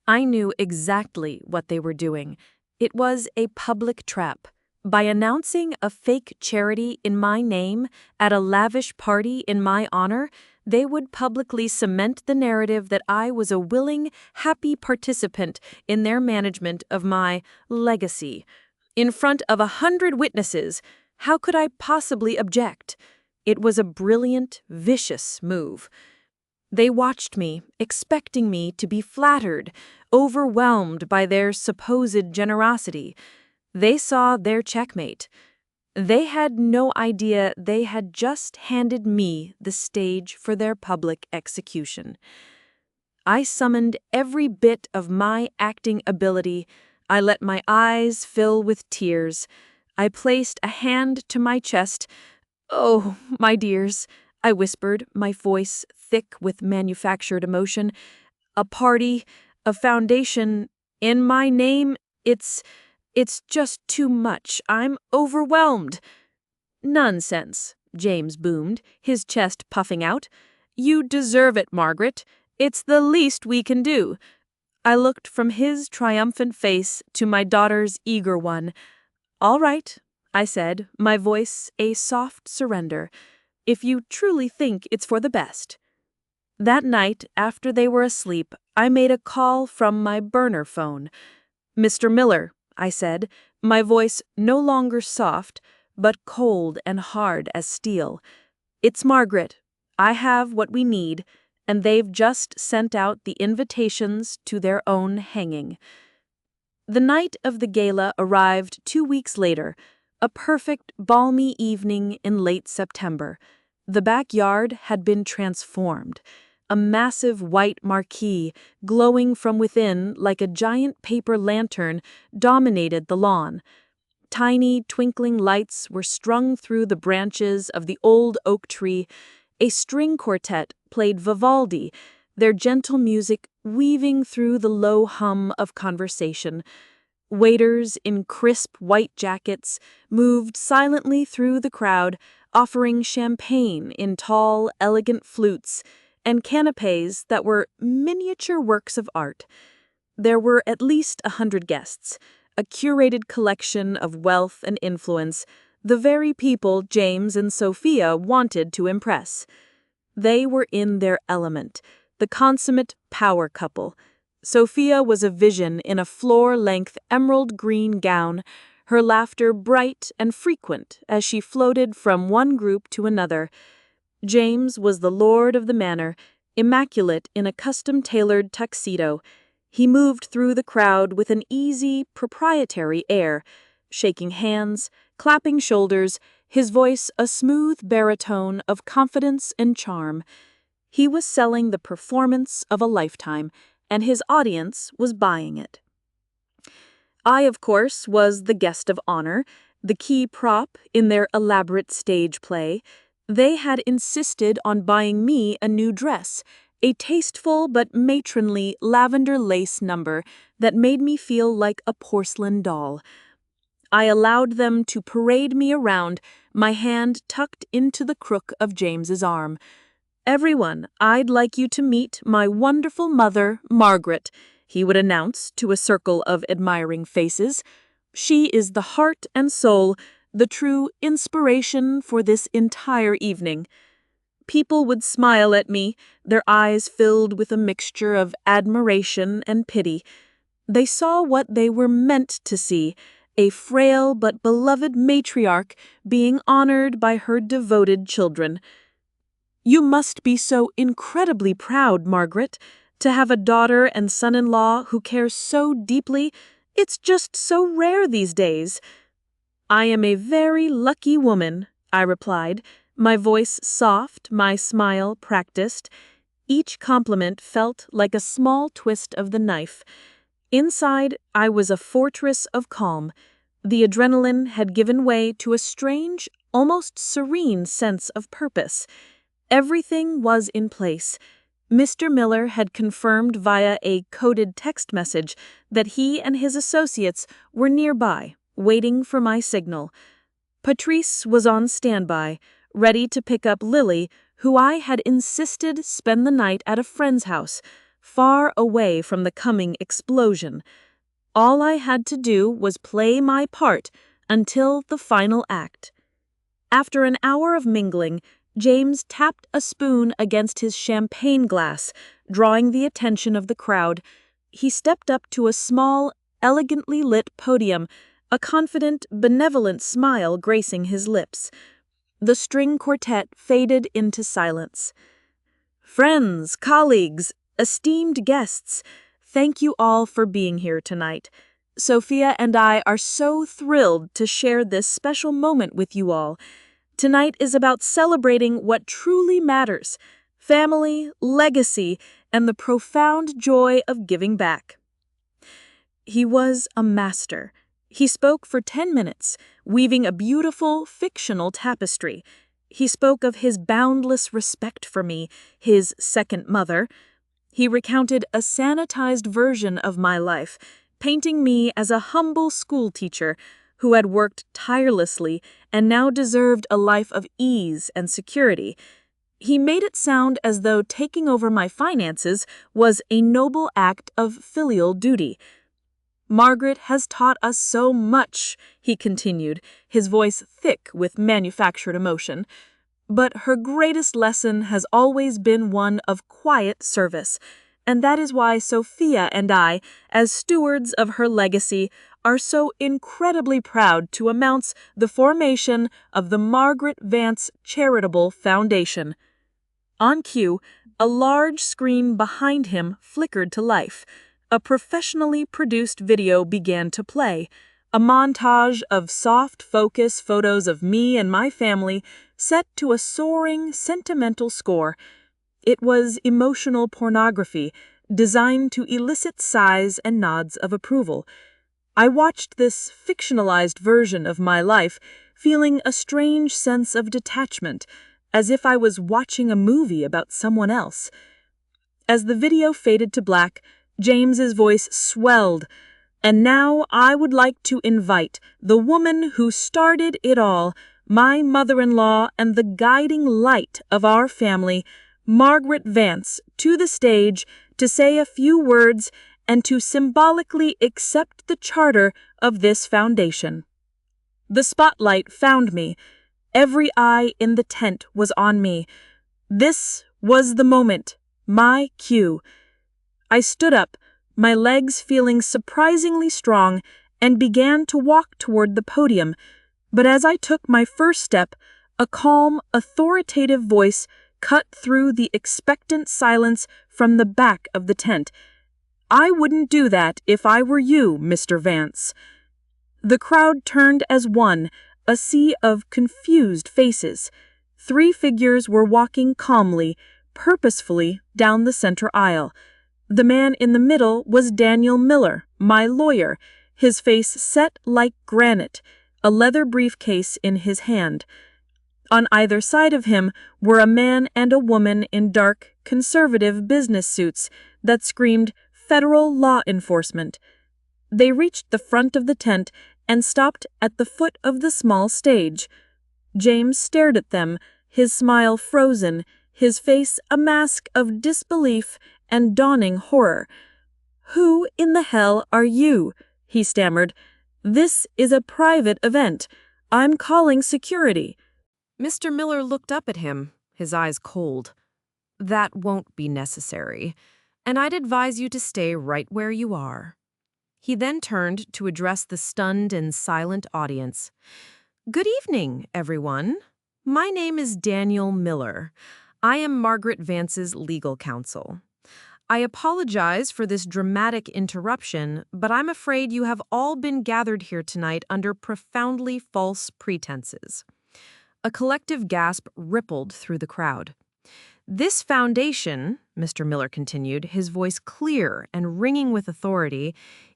I knew exactly what they were doing. It was a public trap. By announcing a fake charity in my name at a lavish party in my honor, they would publicly cement the narrative that I was a willing, happy participant in their management of my legacy. In front of 100 witnesses, how could I possibly object? It was a brilliant, vicious move. They watched me, expecting me to be flattered, overwhelmed by their supposed generosity. They saw their checkmate. They had no idea they had just handed me the stage for their public execution. I summoned every bit of my acting ability. I let my eyes fill with tears. I placed a hand to my chest. "Oh, my dears," I whispered, my voice thick with manufactured emotion. "A party, a foundation, in my name, it's just too much. I'm overwhelmed." "Nonsense," James boomed, his chest puffing out. "You deserve it, Margaret. It's the least we can do." I looked from his triumphant face to my daughter's eager one. "All right," I said, my voice a soft surrender, "if you truly think it's for the best." That night, after they were asleep, I made a call from my burner phone. "Mr. Miller," I said, my voice no longer soft, but cold and hard as steel. "It's Margaret. I have what we need, and they've just sent out the invitations to their own hanging." The night of the gala arrived 2 weeks later, a perfect, balmy evening in late September. The backyard had been transformed. A massive white marquee, glowing from within like a giant paper lantern, dominated the lawn. Tiny, twinkling lights were strung through the branches of the old oak tree. A string quartet played Vivaldi, their gentle music weaving through the low hum of conversation. Waiters in crisp white jackets moved silently through the crowd, offering champagne in tall, elegant flutes and canapés that were miniature works of art. There were at least 100 guests, a curated collection of wealth and influence, the very people James and Sophia wanted to impress. They were in their element, the consummate power couple. Sophia was a vision in a floor-length emerald green gown, her laughter bright and frequent as she floated from one group to another. James was the lord of the manor, immaculate in a custom-tailored tuxedo. He moved through the crowd with an easy, proprietary air, shaking hands, clapping shoulders, his voice a smooth baritone of confidence and charm. He was selling the performance of a lifetime, and his audience was buying it. I, of course, was the guest of honor, the key prop in their elaborate stage play. They had insisted on buying me a new dress, a tasteful but matronly lavender lace number that made me feel like a porcelain doll. I allowed them to parade me around, my hand tucked into the crook of James's arm. "Everyone, I'd like you to meet my wonderful mother, Margaret," he would announce to a circle of admiring faces. "She is the heart and soul, the true inspiration for this entire evening." People would smile at me, their eyes filled with a mixture of admiration and pity. They saw what they were meant to see, a frail but beloved matriarch being honored by her devoted children. "You must be so incredibly proud, Margaret, to have a daughter and son-in-law who care so deeply. It's just so rare these days." "I am a very lucky woman," I replied, my voice soft, my smile practiced. Each compliment felt like a small twist of the knife. Inside, I was a fortress of calm. The adrenaline had given way to a strange, almost serene sense of purpose. Everything was in place. Mr. Miller had confirmed via a coded text message that he and his associates were nearby, waiting for my signal. Patrice was on standby, ready to pick up Lily, who I had insisted spend the night at a friend's house, far away from the coming explosion. All I had to do was play my part until the final act. After an hour of mingling, James tapped a spoon against his champagne glass, drawing the attention of the crowd. He stepped up to a small, elegantly lit podium, a confident, benevolent smile gracing his lips. The string quartet faded into silence. "Friends, colleagues, esteemed guests, thank you all for being here tonight. Sophia and I are so thrilled to share this special moment with you all. Tonight is about celebrating what truly matters: family, legacy, and the profound joy of giving back." He was a master. He spoke for 10 minutes, weaving a beautiful, fictional tapestry. He spoke of his boundless respect for me, his second mother. He recounted a sanitized version of my life, painting me as a humble schoolteacher who had worked tirelessly and now deserved a life of ease and security. He made it sound as though taking over my finances was a noble act of filial duty. "Margaret has taught us so much," he continued, his voice thick with manufactured emotion. "But her greatest lesson has always been one of quiet service, and that is why Sophia and I, as stewards of her legacy, are so incredibly proud to announce the formation of the Margaret Vance Charitable Foundation." On cue, a large screen behind him flickered to life. A professionally produced video began to play, a montage of soft focus photos of me and my family set to a soaring, sentimental score. It was emotional pornography, designed to elicit sighs and nods of approval. I watched this fictionalized version of my life, feeling a strange sense of detachment, as if I was watching a movie about someone else. As the video faded to black, James's voice swelled. "And now I would like to invite the woman who started it all, my mother-in-law and the guiding light of our family, Margaret Vance, to the stage to say a few words and to symbolically accept the charter of this foundation. The spotlight found me. Every eye in the tent was on me. This was the moment, my cue. I stood up, my legs feeling surprisingly strong, and began to walk toward the podium. But as I took my first step, a calm, authoritative voice cut through the expectant silence from the back of the tent. "I wouldn't do that if I were you, Mr. Vance." The crowd turned as one, a sea of confused faces. 3 figures were walking calmly, purposefully down the center aisle. The man in the middle was Daniel Miller, my lawyer, his face set like granite, a leather briefcase in his hand. On either side of him were a man and a woman in dark, conservative business suits that screamed federal law enforcement. They reached the front of the tent and stopped at the foot of the small stage. James stared at them, his smile frozen, his face a mask of disbelief and dawning horror. "Who in the hell are you?" he stammered. "This is a private event. I'm calling security." Mr. Miller looked up at him, his eyes cold. "That won't be necessary, and I'd advise you to stay right where you are." He then turned to address the stunned and silent audience. "Good evening, everyone. My name is Daniel Miller. I am Margaret Vance's legal counsel. I apologize for this dramatic interruption, but I'm afraid you have all been gathered here tonight under profoundly false pretenses." A collective gasp rippled through the crowd. "This foundation," Mr. Miller continued, his voice clear and ringing with authority,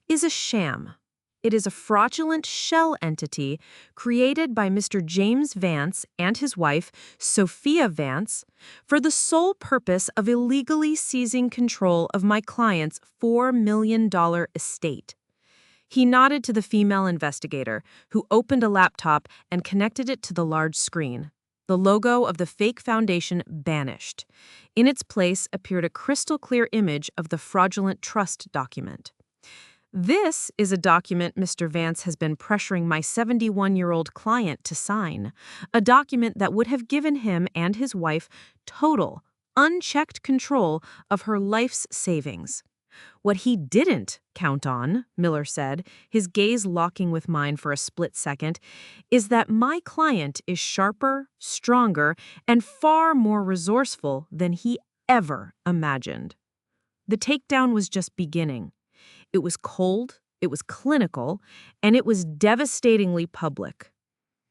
"is a sham. It is a fraudulent shell entity created by Mr. James Vance and his wife, Sophia Vance, for the sole purpose of illegally seizing control of my client's $4 million estate." He nodded to the female investigator, who opened a laptop and connected it to the large screen. The logo of the fake foundation vanished. In its place appeared a crystal-clear image of the fraudulent trust document. "This is a document Mr. Vance has been pressuring my 71-year-old client to sign, a document that would have given him and his wife total, unchecked control of her life's savings. What he didn't count on," Miller said, his gaze locking with mine for a split second, "is that my client is sharper, stronger, and far more resourceful than he ever imagined." The takedown was just beginning. It was cold, it was clinical, and it was devastatingly public.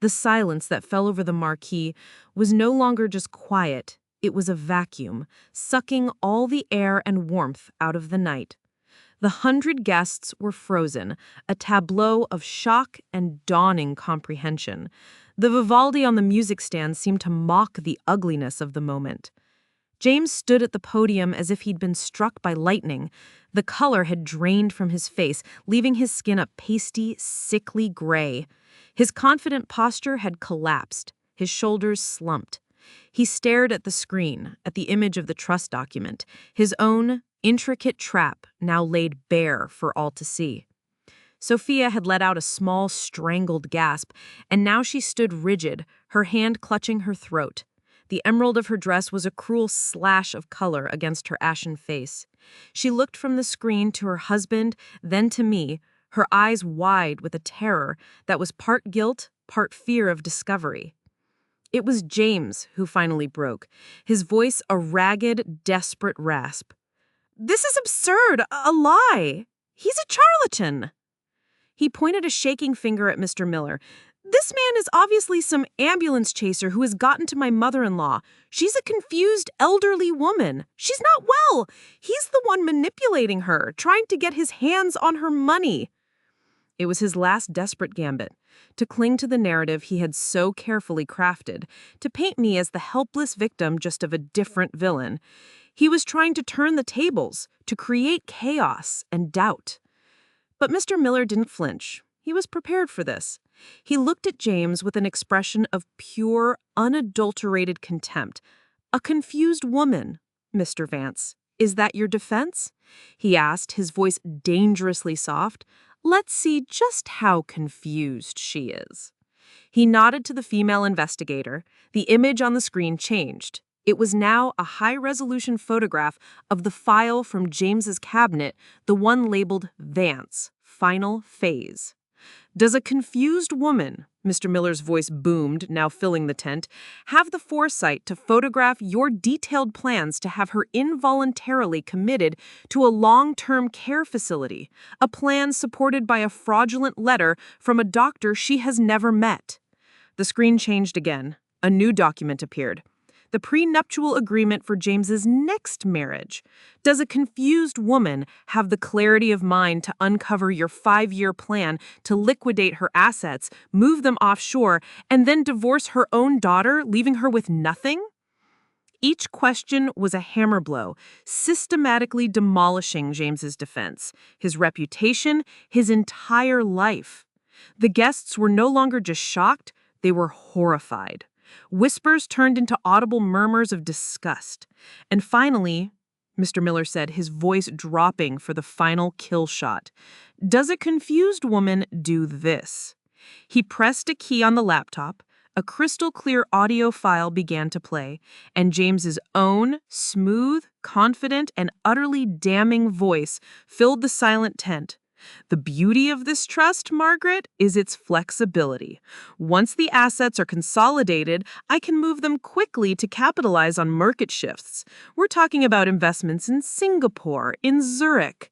The silence that fell over the marquee was no longer just quiet. It was a vacuum, sucking all the air and warmth out of the night. The 100 guests were frozen, a tableau of shock and dawning comprehension. The Vivaldi on the music stand seemed to mock the ugliness of the moment. James stood at the podium as if he'd been struck by lightning. The color had drained from his face, leaving his skin a pasty, sickly gray. His confident posture had collapsed, his shoulders slumped. He stared at the screen, at the image of the trust document, his own intricate trap now laid bare for all to see. Sophia had let out a small, strangled gasp, and now she stood rigid, her hand clutching her throat. The emerald of her dress was a cruel slash of color against her ashen face. She looked from the screen to her husband, then to me, her eyes wide with a terror that was part guilt, part fear of discovery. It was James who finally broke, his voice a ragged, desperate rasp. "This is absurd! A lie! He's a charlatan!" He pointed a shaking finger at Mr. Miller. "This man is obviously some ambulance chaser who has gotten to my mother-in-law. She's a confused, elderly woman. She's not well. He's the one manipulating her, trying to get his hands on her money." It was his last desperate gambit, to cling to the narrative he had so carefully crafted, to paint me as the helpless victim just of a different villain. He was trying to turn the tables, to create chaos and doubt. But Mr. Miller didn't flinch. He was prepared for this. He looked at James with an expression of pure, unadulterated contempt. "A confused woman, Mr. Vance," "Is that your defense?" he asked, his voice dangerously soft. "Let's see just how confused she is." He nodded to the female investigator. The image on the screen changed. It was now a high-resolution photograph of the file from James's cabinet, the one labeled Vance, Final Phase. "Does a confused woman," Mr. Miller's voice boomed, now filling the tent, "have the foresight to photograph your detailed plans to have her involuntarily committed to a long-term care facility, a plan supported by a fraudulent letter from a doctor she has never met?" The screen changed again. A new document appeared. The prenuptial agreement for James's next marriage. "Does a confused woman have the clarity of mind to uncover your 5-year plan to liquidate her assets, move them offshore, and then divorce her own daughter, leaving her with nothing?" Each question was a hammer blow, systematically demolishing James's defense, his reputation, his entire life. The guests were no longer just shocked, they were horrified. Whispers turned into audible murmurs of disgust. And finally, Mr. Miller said, his voice dropping for the final kill shot, "Does a confused woman do this?" He pressed a key on the laptop. A crystal-clear audio file began to play, and James's own smooth, confident, and utterly damning voice filled the silent tent. "The beauty of this trust, Margaret, is its flexibility. Once the assets are consolidated, I can move them quickly to capitalize on market shifts. We're talking about investments in Singapore, in Zurich."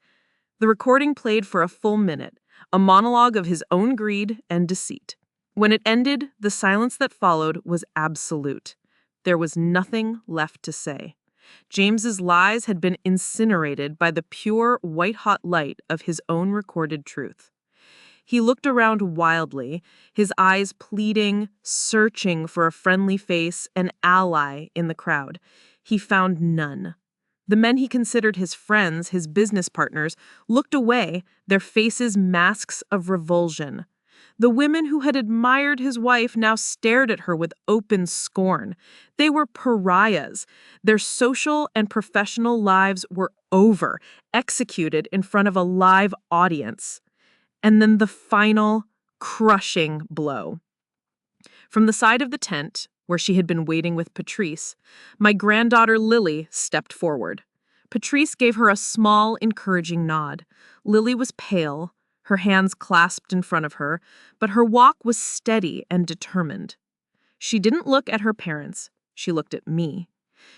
The recording played for a full minute, a monologue of his own greed and deceit. When it ended, the silence that followed was absolute. There was nothing left to say. James's lies had been incinerated by the pure, white-hot light of his own recorded truth. He looked around wildly, his eyes pleading, searching for a friendly face, an ally in the crowd. He found none. The men he considered his friends, his business partners, looked away, their faces masks of revulsion. The women who had admired his wife now stared at her with open scorn. They were pariahs. Their social and professional lives were over, executed in front of a live audience. And then the final, crushing blow. From the side of the tent, where she had been waiting with Patrice, my granddaughter Lily stepped forward. Patrice gave her a small, encouraging nod. Lily was pale, her hands clasped in front of her, but her walk was steady and determined. She didn't look at her parents. She looked at me.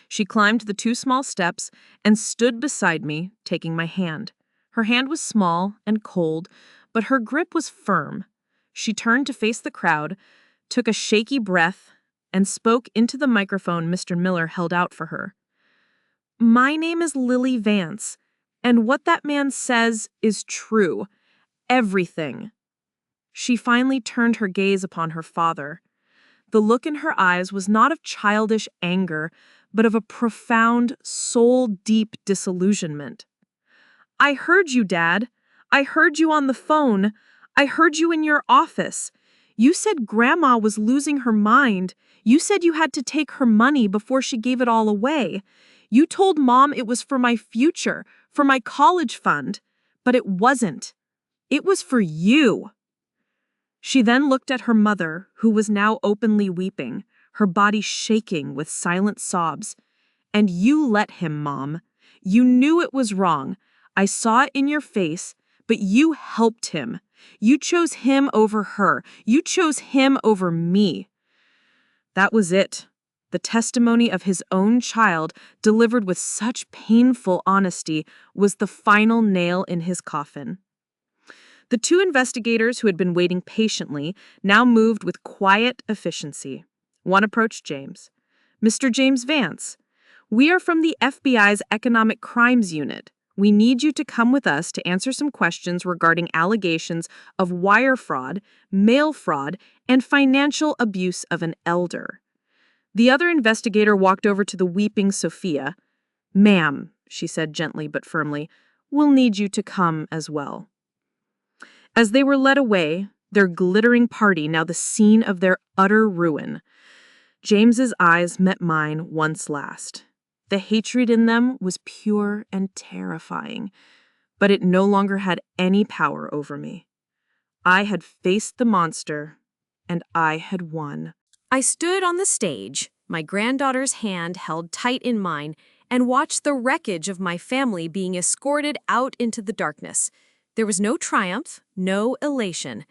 She climbed the 2 small steps and stood beside me, taking my hand. Her hand was small and cold, but her grip was firm. She turned to face the crowd, took a shaky breath, and spoke into the microphone Mr. Miller held out for her. "My name is Lily Vance, and what that man says is true. Everything." She finally turned her gaze upon her father. The look in her eyes was not of childish anger, but of a profound, soul-deep disillusionment. "I heard you, Dad. I heard you on the phone. I heard you in your office. You said Grandma was losing her mind. You said you had to take her money before she gave it all away. You told Mom it was for my future, for my college fund. But it wasn't. It was for you." She then looked at her mother, who was now openly weeping, her body shaking with silent sobs. "And you let him, Mom. You knew it was wrong. I saw it in your face, but you helped him. You chose him over her. You chose him over me." That was it. The testimony of his own child, delivered with such painful honesty, was the final nail in his coffin. The 2 investigators who had been waiting patiently now moved with quiet efficiency. One approached James. "Mr. James Vance, we are from the FBI's Economic Crimes Unit. We need you to come with us to answer some questions regarding allegations of wire fraud, mail fraud, and financial abuse of an elder." The other investigator walked over to the weeping Sophia. "Ma'am," she said gently but firmly, "we'll need you to come as well." As they were led away, their glittering party now the scene of their utter ruin, James's eyes met mine once last. The hatred in them was pure and terrifying, but it no longer had any power over me. I had faced the monster, and I had won. I stood on the stage, my granddaughter's hand held tight in mine, and watched the wreckage of my family being escorted out into the darkness. There was no triumph, no elation,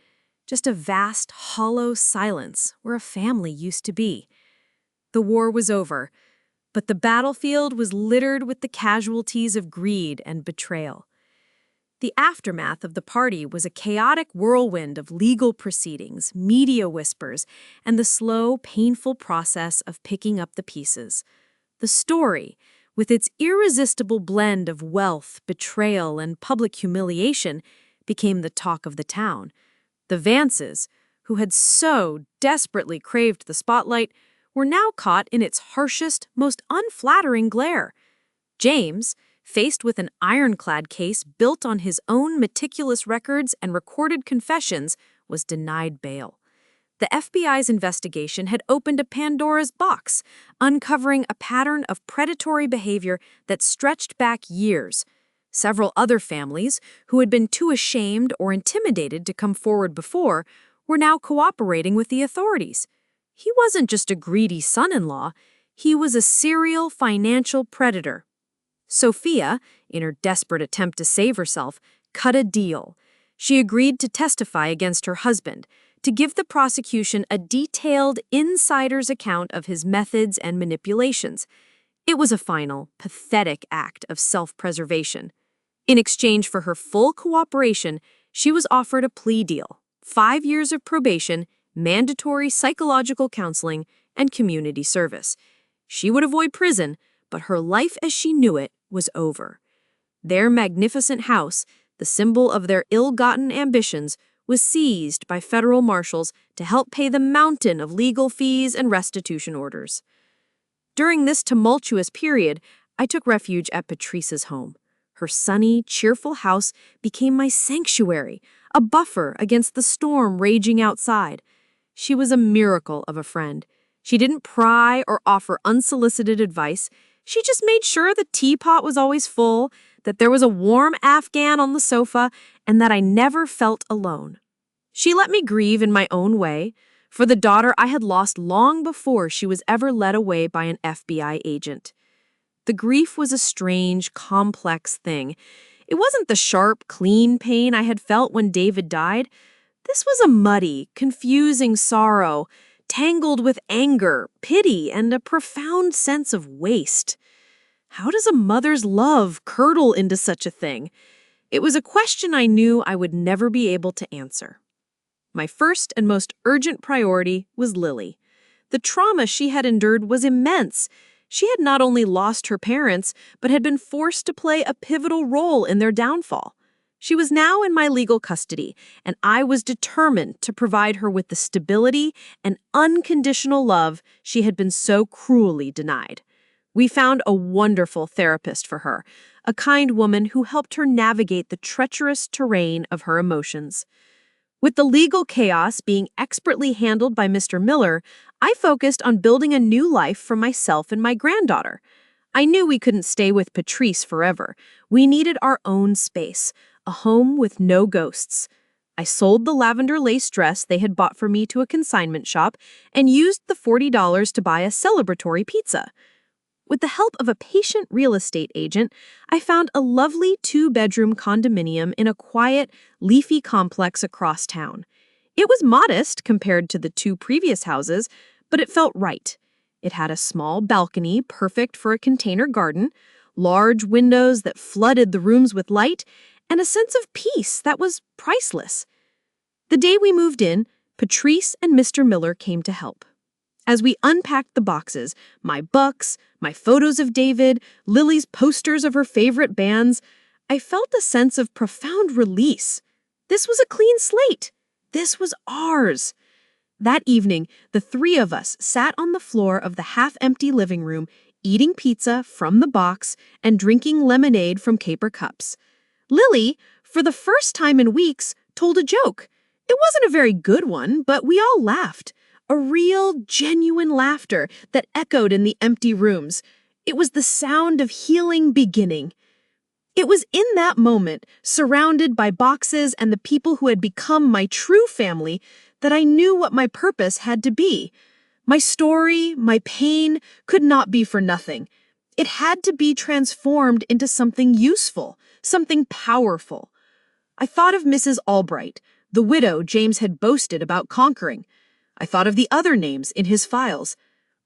just a vast, hollow silence where a family used to be. The war was over, but the battlefield was littered with the casualties of greed and betrayal. The aftermath of the party was a chaotic whirlwind of legal proceedings, media whispers, and the slow, painful process of picking up the pieces. The story, with its irresistible blend of wealth, betrayal, and public humiliation, became the talk of the town. The Vances, who had so desperately craved the spotlight, were now caught in its harshest, most unflattering glare. James, faced with an ironclad case built on his own meticulous records and recorded confessions, was denied bail. The FBI's investigation had opened a Pandora's box, uncovering a pattern of predatory behavior that stretched back years. Several other families, who had been too ashamed or intimidated to come forward before, were now cooperating with the authorities. He wasn't just a greedy son-in-law, he was a serial financial predator. Sophia, in her desperate attempt to save herself, cut a deal. She agreed to testify against her husband, to give the prosecution a detailed insider's account of his methods and manipulations. It was a final, pathetic act of self-preservation. In exchange for her full cooperation, she was offered a plea deal, 5 years of probation, mandatory psychological counseling, and community service. She would avoid prison, but her life as she knew it was over. Their magnificent house, the symbol of their ill-gotten ambitions, was seized by federal marshals to help pay the mountain of legal fees and restitution orders. During this tumultuous period, I took refuge at Patrice's home. Her sunny, cheerful house became my sanctuary, a buffer against the storm raging outside. She was a miracle of a friend. She didn't pry or offer unsolicited advice. She just made sure the teapot was always full, that there was a warm Afghan on the sofa, and that I never felt alone. She let me grieve in my own way, for the daughter I had lost long before she was ever led away by an FBI agent. The grief was a strange, complex thing. It wasn't the sharp, clean pain I had felt when David died. This was a muddy, confusing sorrow, tangled with anger, pity, and a profound sense of waste. How does a mother's love curdle into such a thing? It was a question I knew I would never be able to answer. My first and most urgent priority was Lily. The trauma she had endured was immense. She had not only lost her parents, but had been forced to play a pivotal role in their downfall. She was now in my legal custody, and I was determined to provide her with the stability and unconditional love she had been so cruelly denied. We found a wonderful therapist for her, a kind woman who helped her navigate the treacherous terrain of her emotions. With the legal chaos being expertly handled by Mr. Miller, I focused on building a new life for myself and my granddaughter. I knew we couldn't stay with Patrice forever. We needed our own space, a home with no ghosts. I sold the lavender lace dress they had bought for me to a consignment shop and used the $40 to buy a celebratory pizza. With the help of a patient real estate agent, I found a lovely 2-bedroom condominium in a quiet, leafy complex across town. It was modest compared to the 2 previous houses, but it felt right. It had a small balcony perfect for a container garden, large windows that flooded the rooms with light, and a sense of peace that was priceless. The day we moved in, Patrice and Mr. Miller came to help. As we unpacked the boxes, my books, my photos of David, Lily's posters of her favorite bands, I felt a sense of profound release. This was a clean slate. This was ours. That evening, the 3 of us sat on the floor of the half-empty living room, eating pizza from the box and drinking lemonade from Caper cups. Lily, for the first time in weeks, told a joke. It wasn't a very good one, but we all laughed. A real, genuine laughter that echoed in the empty rooms. It was the sound of healing beginning. It was in that moment, surrounded by boxes and the people who had become my true family, that I knew what my purpose had to be. My story, my pain, could not be for nothing. It had to be transformed into something useful, something powerful. I thought of Mrs. Albright, the widow James had boasted about conquering. I thought of the other names in his files.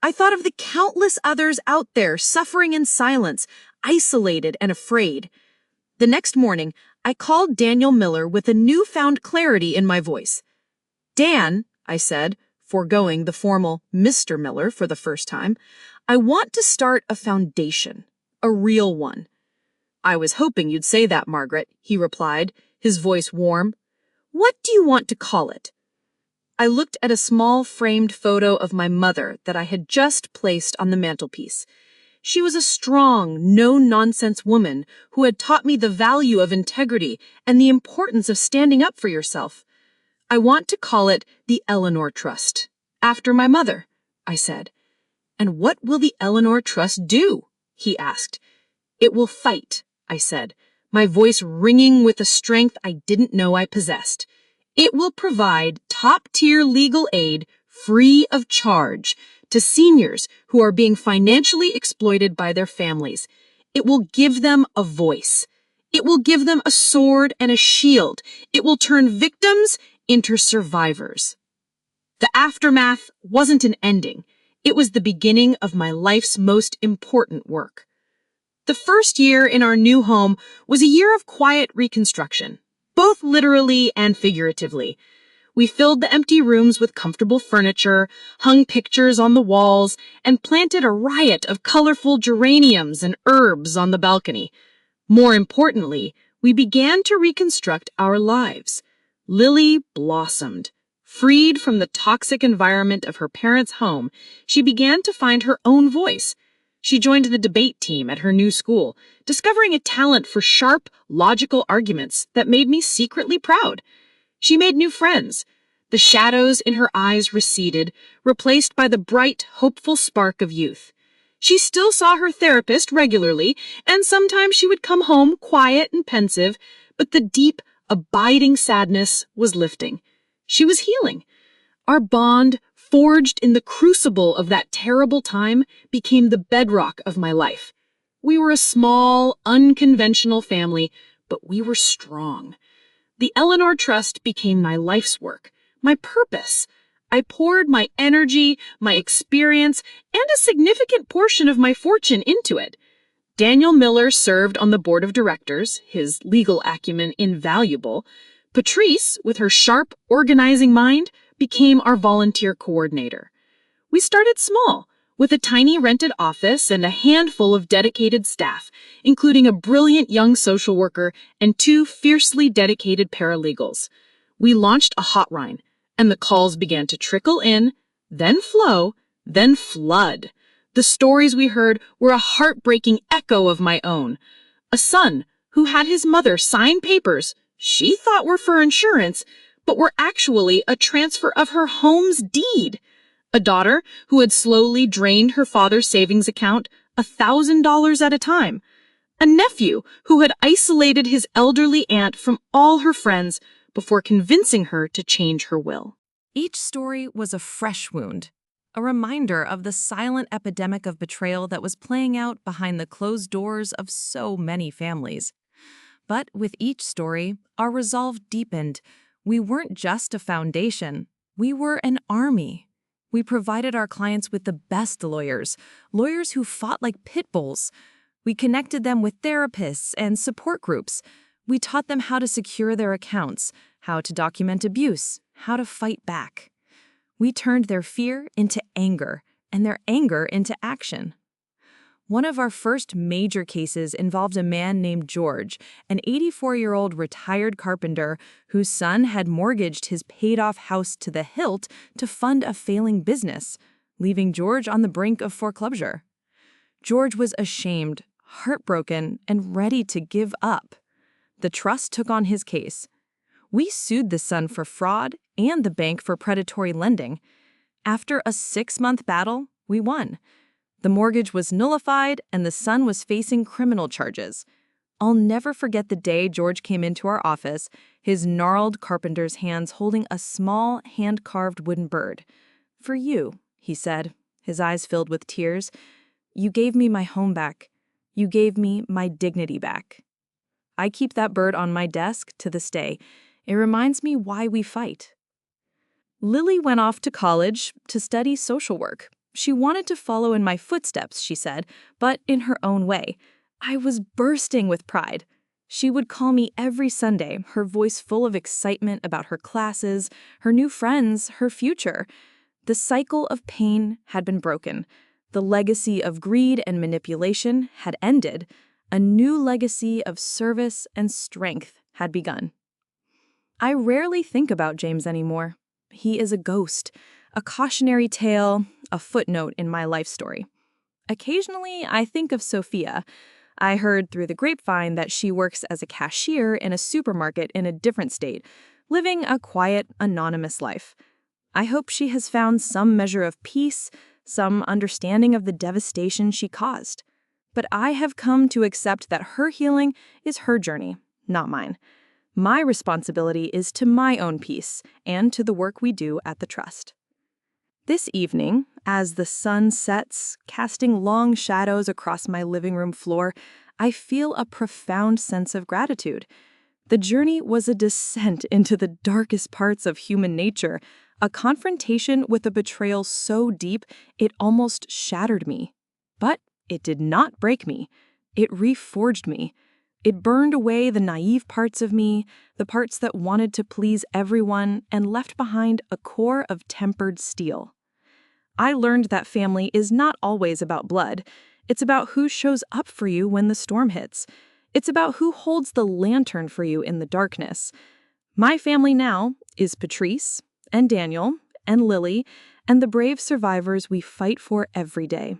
I thought of the countless others out there suffering in silence, isolated and afraid. The next morning, I called Daniel Miller with a newfound clarity in my voice. Dan, I said, foregoing the formal Mr. Miller for the first time, I want to start a foundation, a real one. I was hoping you'd say that, Margaret, he replied, his voice warm. What do you want to call it? I looked at a small framed photo of my mother that I had just placed on the mantelpiece. She was a strong, no-nonsense woman who had taught me the value of integrity and the importance of standing up for yourself. I want to call it the Eleanor Trust, after my mother, I said. And what will the Eleanor Trust do? He asked. It will fight, I said, my voice ringing with a strength I didn't know I possessed. It will provide top-tier legal aid free of charge to seniors who are being financially exploited by their families. It will give them a voice. It will give them a sword and a shield. It will turn victims into survivors. The aftermath wasn't an ending. It was the beginning of my life's most important work. The first year in our new home was a year of quiet reconstruction, both literally and figuratively. We filled the empty rooms with comfortable furniture, hung pictures on the walls, and planted a riot of colorful geraniums and herbs on the balcony. More importantly, we began to reconstruct our lives. Lily blossomed. Freed from the toxic environment of her parents' home, she began to find her own voice. She joined the debate team at her new school, discovering a talent for sharp, logical arguments that made me secretly proud. She made new friends. The shadows in her eyes receded, replaced by the bright, hopeful spark of youth. She still saw her therapist regularly, and sometimes she would come home quiet and pensive, but the deep, abiding sadness was lifting. She was healing. Our bond, forged in the crucible of that terrible time, became the bedrock of my life. We were a small, unconventional family, but we were strong. The Eleanor Trust became my life's work, my purpose. I poured my energy, my experience, and a significant portion of my fortune into it. Daniel Miller served on the board of directors, his legal acumen invaluable. Patrice, with her sharp, organizing mind, became our volunteer coordinator. We started small, with a tiny rented office and a handful of dedicated staff, including a brilliant young social worker and 2 fiercely dedicated paralegals. We launched a hotline, and the calls began to trickle in, then flow, then flood. The stories we heard were a heartbreaking echo of my own. A son who had his mother sign papers she thought were for insurance, but were actually a transfer of her home's deed. A daughter who had slowly drained her father's savings account $1,000 at a time. A nephew who had isolated his elderly aunt from all her friends before convincing her to change her will. Each story was a fresh wound, a reminder of the silent epidemic of betrayal that was playing out behind the closed doors of so many families. But with each story, our resolve deepened. We weren't just a foundation. We were an army. We provided our clients with the best lawyers who fought like pit bulls. We connected them with therapists and support groups. We taught them how to secure their accounts, how to document abuse, how to fight back. We turned their fear into anger and their anger into action. One of our first major cases involved a man named George, an 84-year-old retired carpenter whose son had mortgaged his paid-off house to the hilt to fund a failing business, leaving George on the brink of foreclosure. George was ashamed, heartbroken, and ready to give up. The trust took on his case. We sued the son for fraud and the bank for predatory lending. After a 6-month battle, we won. The mortgage was nullified, and the son was facing criminal charges. I'll never forget the day George came into our office, his gnarled carpenter's hands holding a small, hand-carved wooden bird. "For you," he said, his eyes filled with tears. "You gave me my home back. You gave me my dignity back." I keep that bird on my desk to this day. It reminds me why we fight. Lily went off to college to study social work. She wanted to follow in my footsteps, she said, but in her own way. I was bursting with pride. She would call me every Sunday, her voice full of excitement about her classes, her new friends, her future. The cycle of pain had been broken. The legacy of greed and manipulation had ended. A new legacy of service and strength had begun. I rarely think about James anymore. He is a ghost, a cautionary tale, a footnote in my life story. Occasionally, I think of Sophia. I heard through the grapevine that she works as a cashier in a supermarket in a different state, living a quiet, anonymous life. I hope she has found some measure of peace, some understanding of the devastation she caused. But I have come to accept that her healing is her journey, not mine. My responsibility is to my own peace and to the work we do at the Trust. This evening, as the sun sets, casting long shadows across my living room floor, I feel a profound sense of gratitude. The journey was a descent into the darkest parts of human nature, a confrontation with a betrayal so deep it almost shattered me. But it did not break me. It reforged me. It burned away the naive parts of me, the parts that wanted to please everyone, and left behind a core of tempered steel. I learned that family is not always about blood. It's about who shows up for you when the storm hits. It's about who holds the lantern for you in the darkness. My family now is Patrice and Daniel and Lily and the brave survivors we fight for every day.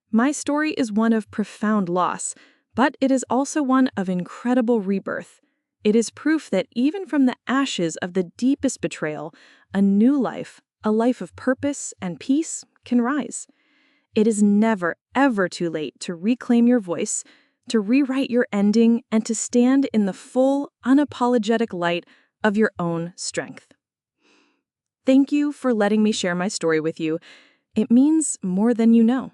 My story is one of profound loss, but it is also one of incredible rebirth. It is proof that even from the ashes of the deepest betrayal, a new life, a life of purpose and peace, can rise. It is never, ever too late to reclaim your voice, to rewrite your ending, and to stand in the full, unapologetic light of your own strength. Thank you for letting me share my story with you. It means more than you know.